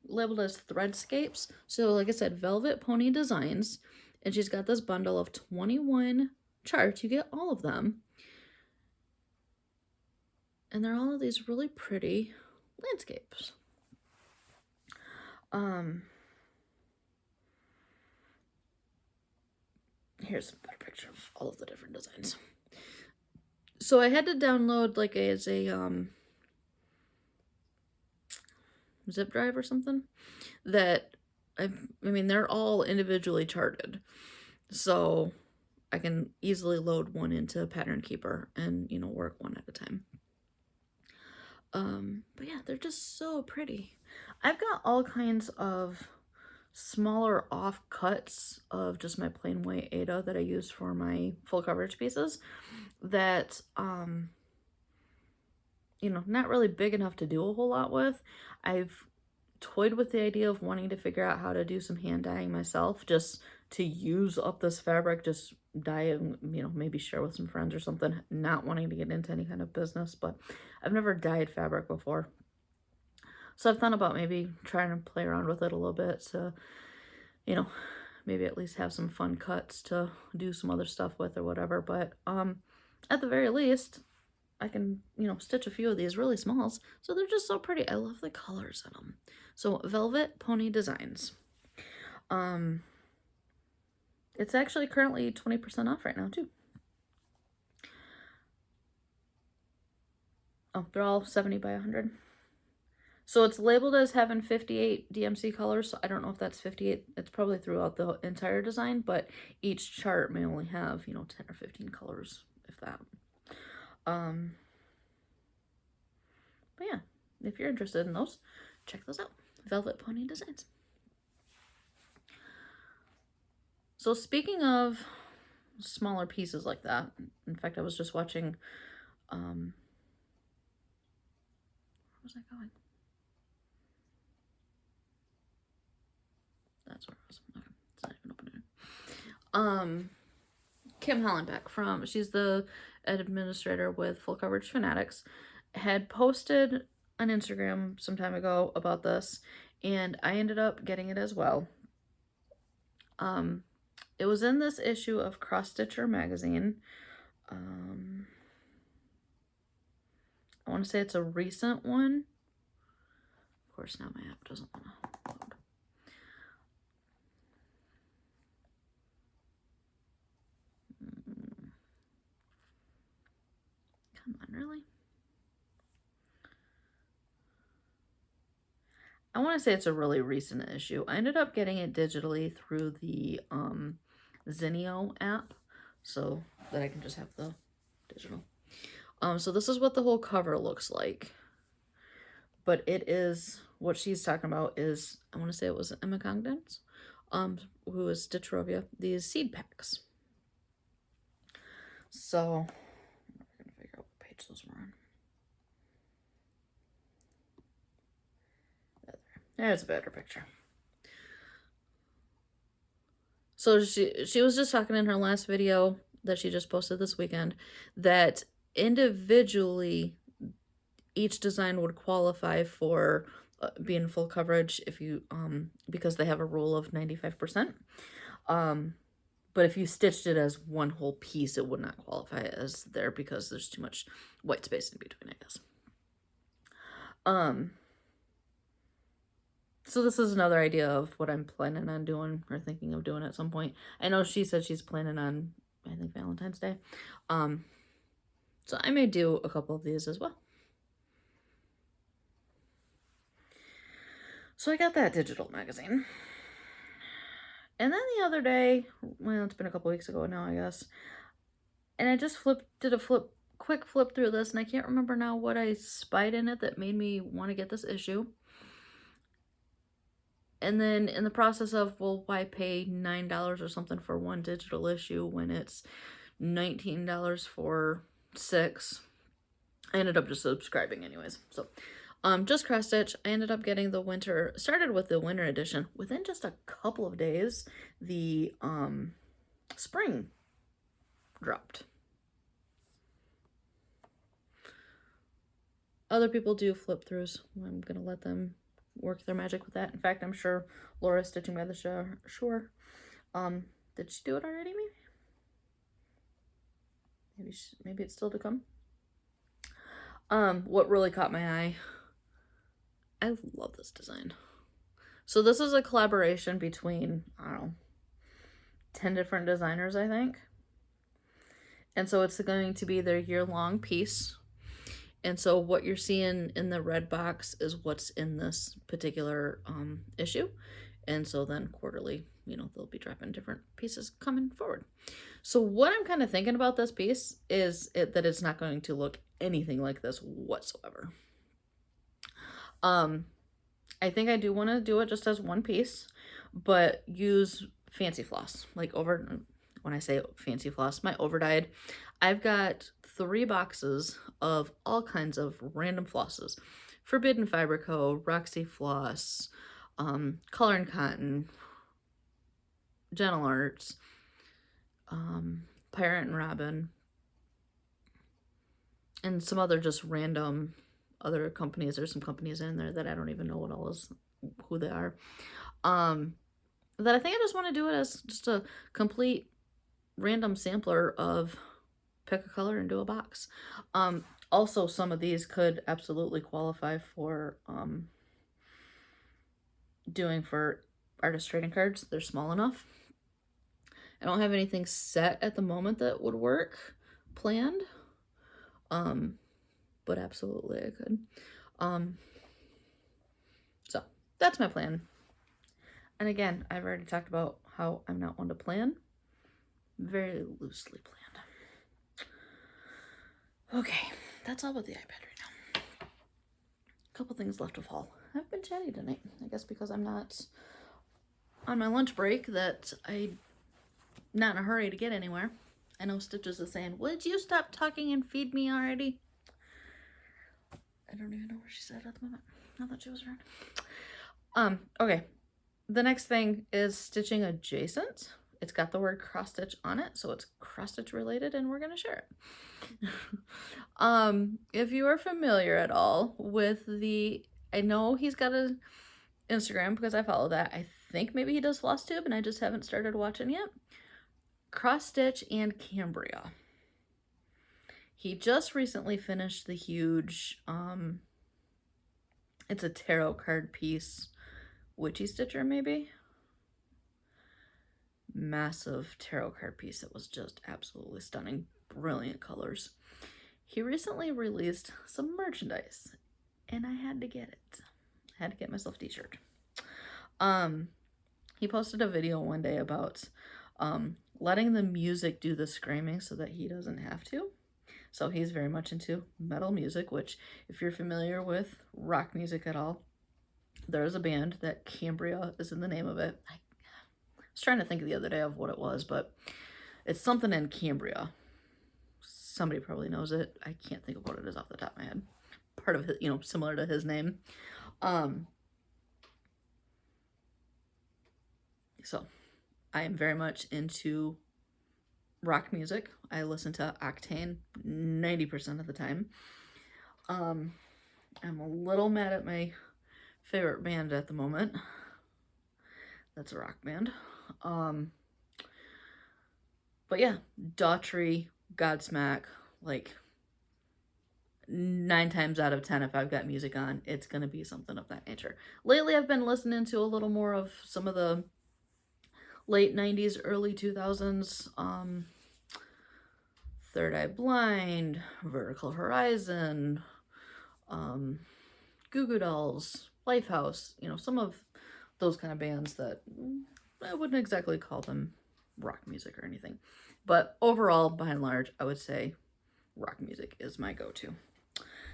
labeled as threadscapes. So like I said, Velvet Pony Designs, and she's got this bundle of 21 charts. You get all of them, and they're all of these really pretty landscapes. Here's a better picture of all of the different designs. So I had to download like as a zip drive or something that I mean they're all individually charted, so I can easily load one into Pattern Keeper and work one at a time. But yeah, they're just so pretty. I've got all kinds of smaller offcuts of just my plain white Ada that I use for my full coverage pieces that not really big enough to do a whole lot with. I've toyed with the idea of wanting to figure out how to do some hand dyeing myself, just to use up this fabric, just dye and maybe share with some friends or something. Not wanting to get into any kind of business, but I've never dyed fabric before, so I've thought about maybe trying to play around with it a little bit to maybe at least have some fun cuts to do some other stuff with or whatever. But at the very least I can, stitch a few of these really smalls. So they're just so pretty. I love the colors in them. So Velvet Pony Designs. It's actually currently 20% off right now too. Oh, they're all 70 by 100. So it's labeled as having 58 DMC colors. So I don't know if that's 58. It's probably throughout the entire design, but each chart may only have, 10 or 15 colors, if that. But yeah, if you're interested in those, check those out. Velvet Pony Designs. So speaking of smaller pieces like that, in fact, I was just watching, where was I going? That's where I was. Okay, it's not even opening. Kim Hollenbeck she's the administrator with Full Coverage Fanatics, had posted on Instagram some time ago about this, and I ended up getting it as well. It was in this issue of Cross Stitcher magazine. I want to say it's a recent one. course, now my app doesn't want to load. Come on, really? I want to say it's a really recent issue. I ended up getting it digitally through the Zinio app, so that I can just have the digital. So this is what the whole cover looks like. But it is, what she's talking about is, I want to say it was Emma Congdon's, who is Stitchrovia, these seed packs. So, I'm going to figure out what page those were on. There's a better picture. So she was just talking in her last video that she just posted this weekend that individually each design would qualify for being full coverage if you because they have a rule of 95%. But if you stitched it as one whole piece, it would not qualify as there because there's too much white space in between, I guess. So this is another idea of what I'm planning on doing or thinking of doing at some point. I know she said she's planning on, I think, Valentine's Day. So I may do a couple of these as well. So I got that digital magazine. And then the other day, well, it's been a couple weeks ago now, I guess. And I just did a quick flip through this, and I can't remember now what I spied in it that made me want to get this issue. And then in the process of, well, why pay $9 or something for one digital issue when it's $19 for 6? I ended up just subscribing anyways. So, just cross stitch. I ended up getting the winter, started with the winter edition. Within just a couple of days, the spring dropped. Other people do flip throughs. I'm gonna let them work their magic with that. In fact, I'm sure Laura's stitching by the shore. Did she do it already? Maybe it's still to come. What really caught my eye, I love this design. So this is a collaboration between, I don't know, 10 different designers, I think. And so it's going to be their year-long piece. And so what you're seeing in the red box is what's in this particular issue. And so then quarterly, you know, they'll be dropping different pieces coming forward. So what I'm kind of thinking about this piece is that it's not going to look anything like this whatsoever. I think I do want to do it just as one piece, but use fancy floss. Like when I say fancy floss, my overdyed. I've got 3 boxes of all kinds of random flosses. Forbidden Fiber Co., Roxy Floss, Color and Cotton, Gentle Arts, Pirate and Robin, and some other just random other companies. There's some companies in there that I don't even know what all is, who they are. That I think I just want to do it as just a complete random sampler of pick a color and do a box. Also, some of these could absolutely qualify for doing for artist trading cards. They're small enough. I don't have anything set at the moment that would work planned. But absolutely I could. So that's my plan. And again, I've already talked about how I'm not one to plan. Very loosely planned. Okay, that's all with the iPad right now. A couple things left of haul. I've been chatty tonight. I guess because I'm not on my lunch break that I'm not in a hurry to get anywhere. I know Stitches is saying, would you stop talking and feed me already? I don't even know where she's at the moment. I thought she was around. Okay. The next thing is stitching adjacent. It's got the word cross stitch on it, so it's cross stitch related, and we're gonna share it. If you are familiar at all with I know he's got an Instagram because I follow that. I think maybe he does Flosstube, and I just haven't started watching yet. Cross stitch and Cambria. He just recently finished the huge It's a tarot card piece. Witchy Stitcher, maybe? Massive tarot card piece that was just absolutely stunning. Brilliant colors. He recently released some merchandise, and I had to get it. I had to get myself a t-shirt. He posted a video one day about letting the music do the screaming so that he doesn't have to. So he's very much into metal music, which if you're familiar with rock music at all, there's a band that Cambria is in the name of it. I was trying to think the other day of what it was, but it's something in Cambria. Somebody probably knows it. I can't think of what it is off the top of my head. Part of it, similar to his name. So I am very much into rock music. I listen to Octane 90% of the time. I'm a little mad at my favorite band at the moment. That's a rock band. But yeah, Daughtry, Godsmack, like 9 times out of 10, if I've got music on, it's gonna be something of that nature. Lately, I've been listening to a little more of some of the late 90s, early 2000s, Third Eye Blind, Vertical Horizon, Goo Goo Dolls, Lifehouse, some of those kind of bands that I wouldn't exactly call them rock music or anything. But overall, by and large, I would say rock music is my go-to.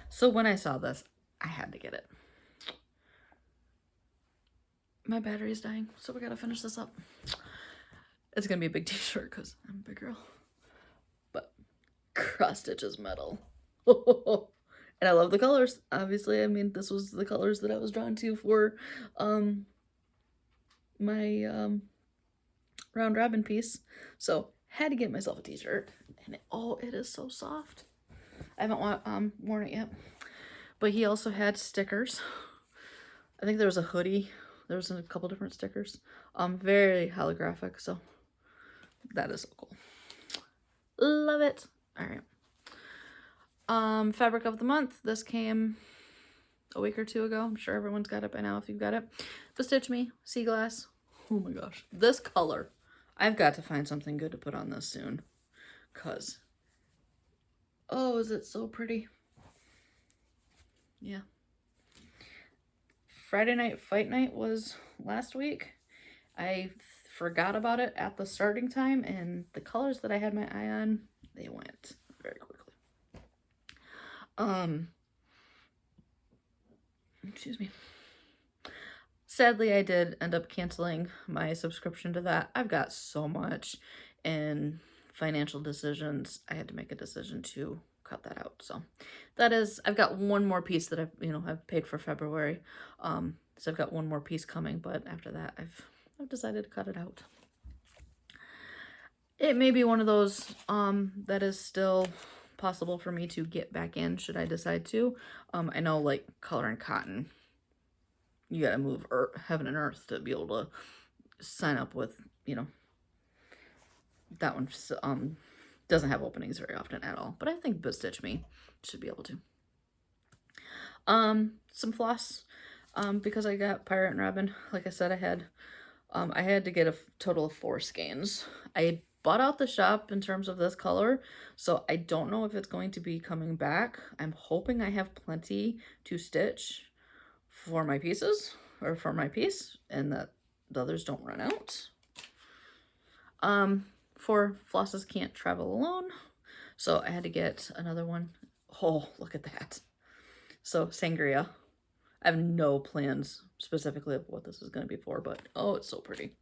So when I saw this, I had to get it. My battery's dying, so we gotta finish this up. It's gonna be a big t-shirt because I'm a big girl. But cross stitch is metal. And I love the colors. Obviously, I mean, this was the colors that I was drawn to for my round robin piece. So had to get myself a t-shirt. And it is so soft. I haven't worn it yet. But he also had stickers. I think there was a hoodie. There was a couple different stickers. Very holographic, so that is so cool. Love it. All right. Fabric of the month. This came a week or two ago. I'm sure everyone's got it by now if you've got it. Bestitch Me, Sea Glass. Oh my gosh. This color. I've got to find something good to put on this soon. Because, oh, is it so pretty? Yeah. Friday Night Fight Night was last week. I forgot about it at the starting time, and the colors that I had my eye on, they went very quickly. Excuse me. Sadly, I did end up canceling my subscription to that. I've got so much in financial decisions. I had to make a decision to cut that out. So that is, I've got one more piece that I've paid for February. So I've got one more piece coming, but after that, I've decided to cut it out. It may be one of those that is still possible for me to get back in should I decide to. I know, like, color and cotton, you gotta move heaven and earth to be able to sign up with, that one doesn't have openings very often at all. But I think Bestitch Me should be able to. Some floss, because I got Pirate and Robin. Like I said, I had to get a total of 4 skeins. I bought out the shop in terms of this color, so I don't know if it's going to be coming back. I'm hoping I have plenty to stitch for my pieces, or for my piece, and that the others don't run out. For Flosses Can't Travel Alone, so I had to get another one. Oh, look at that. So Sangria. I have no plans specifically of what this is going to be for, but oh, it's so pretty.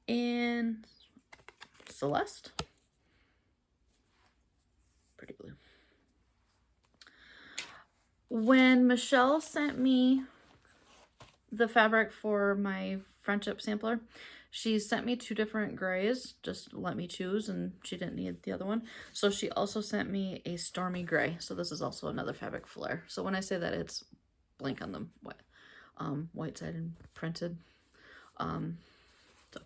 And Celeste. Pretty blue. When Michelle sent me the fabric for my friendship sampler, she sent me 2 different grays, just let me choose, and she didn't need the other one. So she also sent me a stormy gray. So this is also another fabric flare. So when I say that, it's blank on the white side and printed. So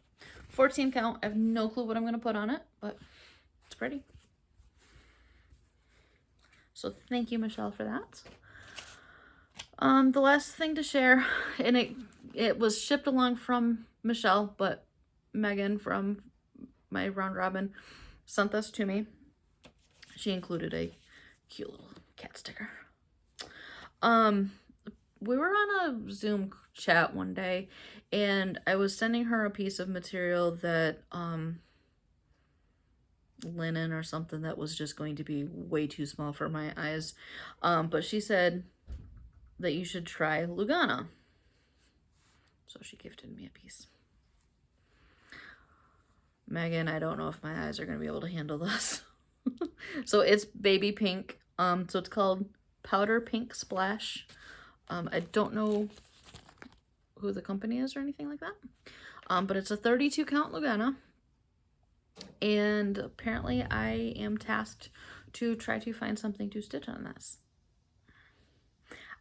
14 count. I have no clue what I'm going to put on it, but it's pretty. So thank you, Michelle, for that. The last thing to share, and it was shipped along from Michelle, but Megan from my round robin sent this to me. She included a cute little cat sticker. We were on a Zoom chat one day, and I was sending her a piece of material that linen or something that was just going to be way too small for my eyes. But she said that you should try Lugana. So she gifted me a piece. Megan, I don't know if my eyes are going to be able to handle this. So it's baby pink. So it's called Powder Pink Splash. I don't know who the company is or anything like that. But it's a 32 count Lugana. And apparently I am tasked to try to find something to stitch on this.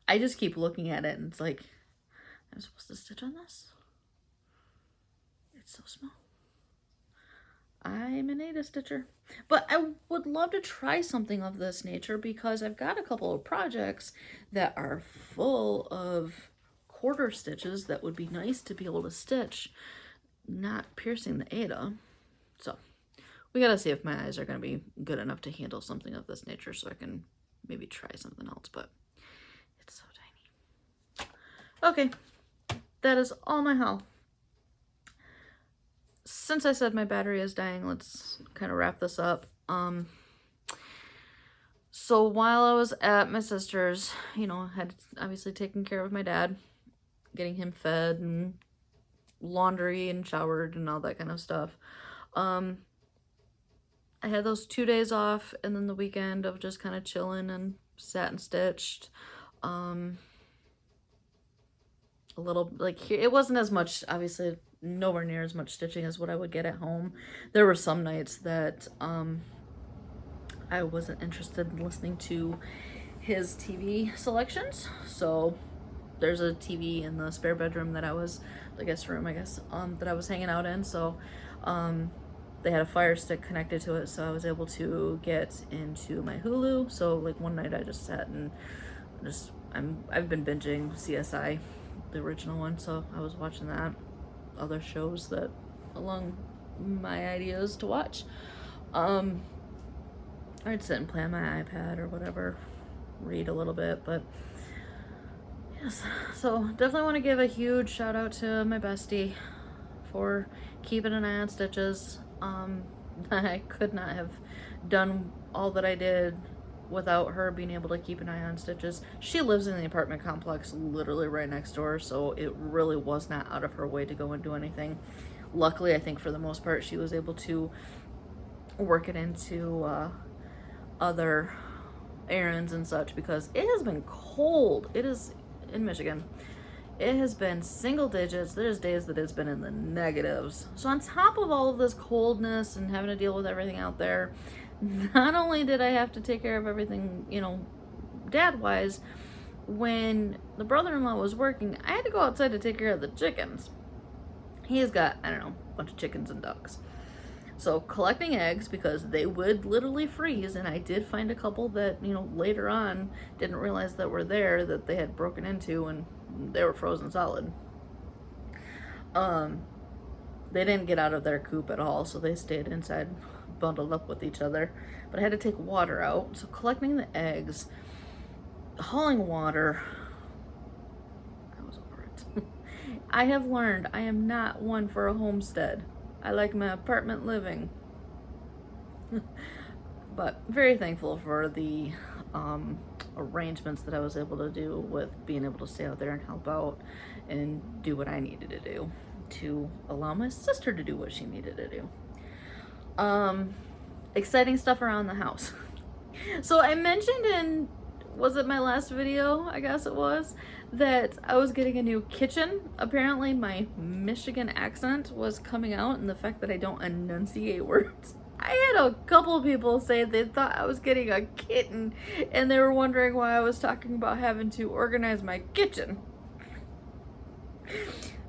I just keep looking at it and it's like, I'm supposed to stitch on this? It's so small. I'm an Ada stitcher. But I would love to try something of this nature because I've got a couple of projects that are full of quarter stitches that would be nice to be able to stitch, not piercing the Ada. So we gotta see if my eyes are gonna be good enough to handle something of this nature so I can maybe try something else, but it's so tiny. Okay, that is all my haul. Since I said my battery is dying, let's kind of wrap this up. So while I was at my sister's, you know, had obviously taken care of my dad, getting him fed and laundry and showered and all that kind of stuff. I had those 2 days off and then the weekend of just kind of chilling and sat and stitched. A little, like, it wasn't as much, obviously nowhere near as much stitching as what I would get at home. There were some nights that I wasn't interested in listening to his TV selections. So there's a TV in the spare bedroom that I was, the guest room, I guess, that I was hanging out in. So they had a Fire Stick connected to it, so I was able to get into my Hulu. So like one night I just sat and just, I've been binging CSI, the original one, so I was watching that. Other shows that along my ideas to watch. I'd sit and play on my iPad or whatever, read a little bit, but yes. So definitely want to give a huge shout out to my bestie for keeping an eye on stitches. I could not have done all that I did without her being able to keep an eye on stitches. She lives in the apartment complex literally right next door, so it really was not out of her way to go and do anything. Luckily, I think for the most part, she was able to work it into other errands and such because it has been cold. It is in Michigan. It has been single digits. There's days that it's been in the negatives. So on top of all of this coldness and having to deal with everything out there, not only did I have to take care of everything, you know, dad-wise, when the brother-in-law was working, I had to go outside to take care of the chickens. He has got, I don't know, a bunch of chickens and ducks. So collecting eggs, because they would literally freeze, and I did find a couple that, you know, later on didn't realize that were there, that they had broken into, and they were frozen solid. They didn't get out of their coop at all, so they stayed inside, bundled up with each other. But I had to take water out. So collecting the eggs, hauling water, I was over it. I have learned I am not one for a homestead. I like my apartment living. But very thankful for the arrangements that I was able to do with being able to stay out there and help out and do what I needed to do to allow my sister to do what she needed to do. Exciting stuff around the house. So I mentioned in, was it my last video? I guess it was, that I was getting a new kitchen. Apparently my Michigan accent was coming out and the fact that I don't enunciate words. I had a couple of people say they thought I was getting a kitten and they were wondering why I was talking about having to organize my kitchen.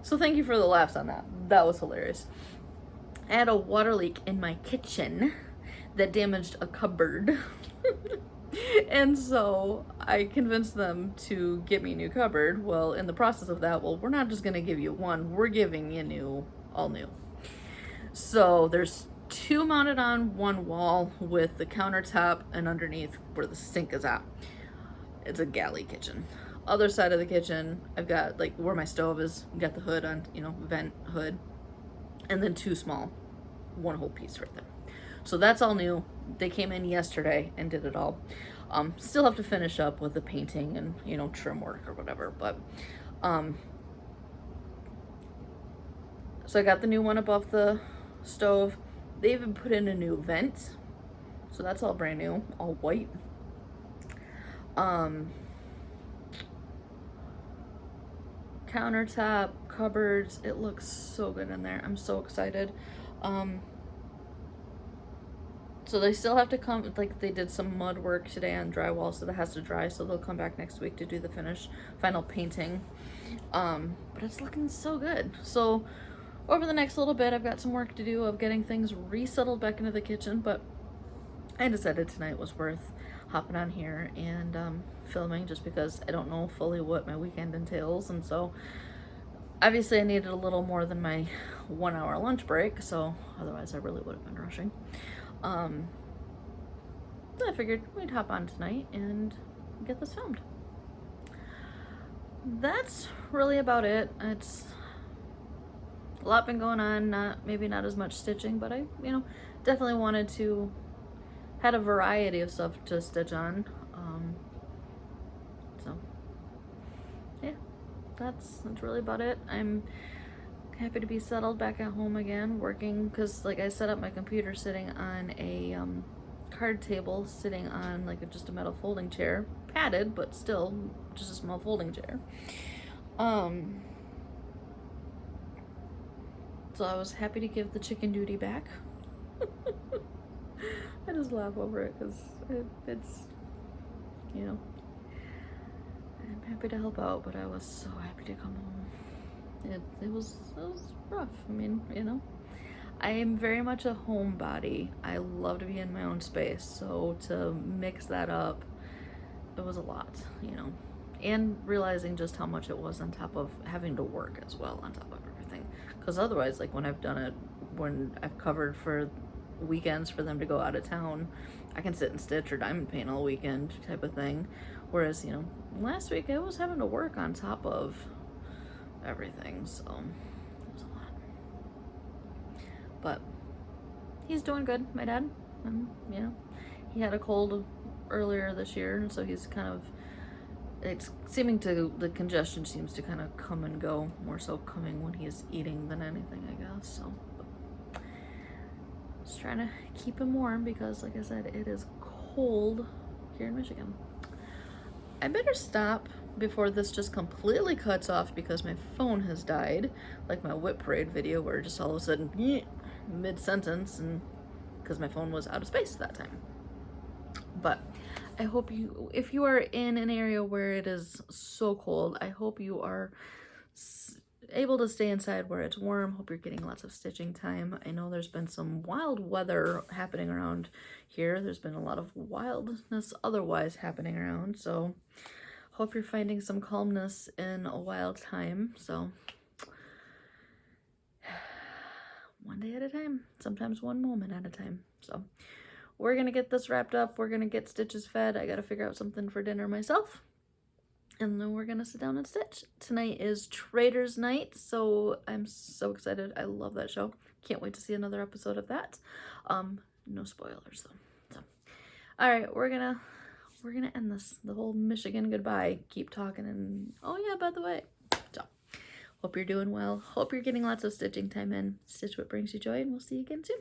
So thank you for the laughs on that. That was hilarious. I had a water leak in my kitchen that damaged a cupboard. And so I convinced them to get me a new cupboard. Well, in the process of that, well, we're not just gonna give you one, we're giving you all new. So there's two mounted on one wall with the countertop, and underneath where the sink is at, it's a galley kitchen. Other side of the kitchen, I've got like where my stove is, got the hood on, vent hood, and then two small, one whole piece right there. So that's all new. They came in yesterday and did it all. Still have to finish up with the painting and, trim work or whatever, but, so I got the new one above the stove. They even put in a new vent. So that's all brand new, all white. Countertop, cupboards, it looks so good in there. I'm so excited. So they still have to come, like they did some mud work today on drywall, so that has to dry, so they'll come back next week to do the final painting. But it's looking so good. So over the next little bit, I've got some work to do of getting things resettled back into the kitchen, but I decided tonight was worth hopping on here and filming, just because I don't know fully what my weekend entails, and so obviously I needed a little more than my 1 hour lunch break, so otherwise I really would have been rushing. So I figured we'd hop on tonight and get this filmed. That's really about it. It's a lot been going on, maybe not as much stitching, but I, definitely wanted to, had a variety of stuff to stitch on. So yeah, that's really about it. I'm happy to be settled back at home again, working, because like I set up my computer sitting on a card table, sitting on like just a metal folding chair, padded, but still just a small folding chair. So I was happy to give the chicken duty back. I just laugh over it because it's, I'm happy to help out, but I was so happy to come home. It was rough. I mean, I am very much a homebody. I love to be in my own space, so to mix that up, it was a lot, and realizing just how much it was on top of having to work as well on top of everything. Because otherwise, like when I've done it, when I've covered for weekends for them to go out of town, I can sit and stitch or diamond paint all weekend type of thing. Whereas, last week I was having to work on top of everything, so it was a lot. But he's doing good, my dad. He had a cold earlier this year, and so he's kind of, the congestion seems to kind of come and go, more so coming when he's eating than anything, I guess. So just trying to keep him warm, because like I said, it is cold here in Michigan. I better stop before this just completely cuts off, because my phone has died, like my whip parade video where just all of a sudden mid-sentence, and because my phone was out of space that time. But I hope if you are in an area where it is so cold, I hope you are able to stay inside where it's warm. Hope you're getting lots of stitching time. I know there's been some wild weather happening around here. There's been a lot of wildness otherwise happening around, so hope you're finding some calmness in a wild time. So one day at a time, sometimes one moment at a time. So we're gonna get this wrapped up. We're gonna get stitches fed. I gotta figure out something for dinner myself, and then we're gonna sit down and stitch. Tonight is Trader's Night, so I'm so excited. I love that show. Can't wait to see another episode of that. No spoilers though. So all right, we're gonna end this, the whole Michigan goodbye, keep talking, and oh yeah, by the way, so hope you're doing well. Hope you're getting lots of stitching time in. Stitch what brings you joy, and we'll see you again soon.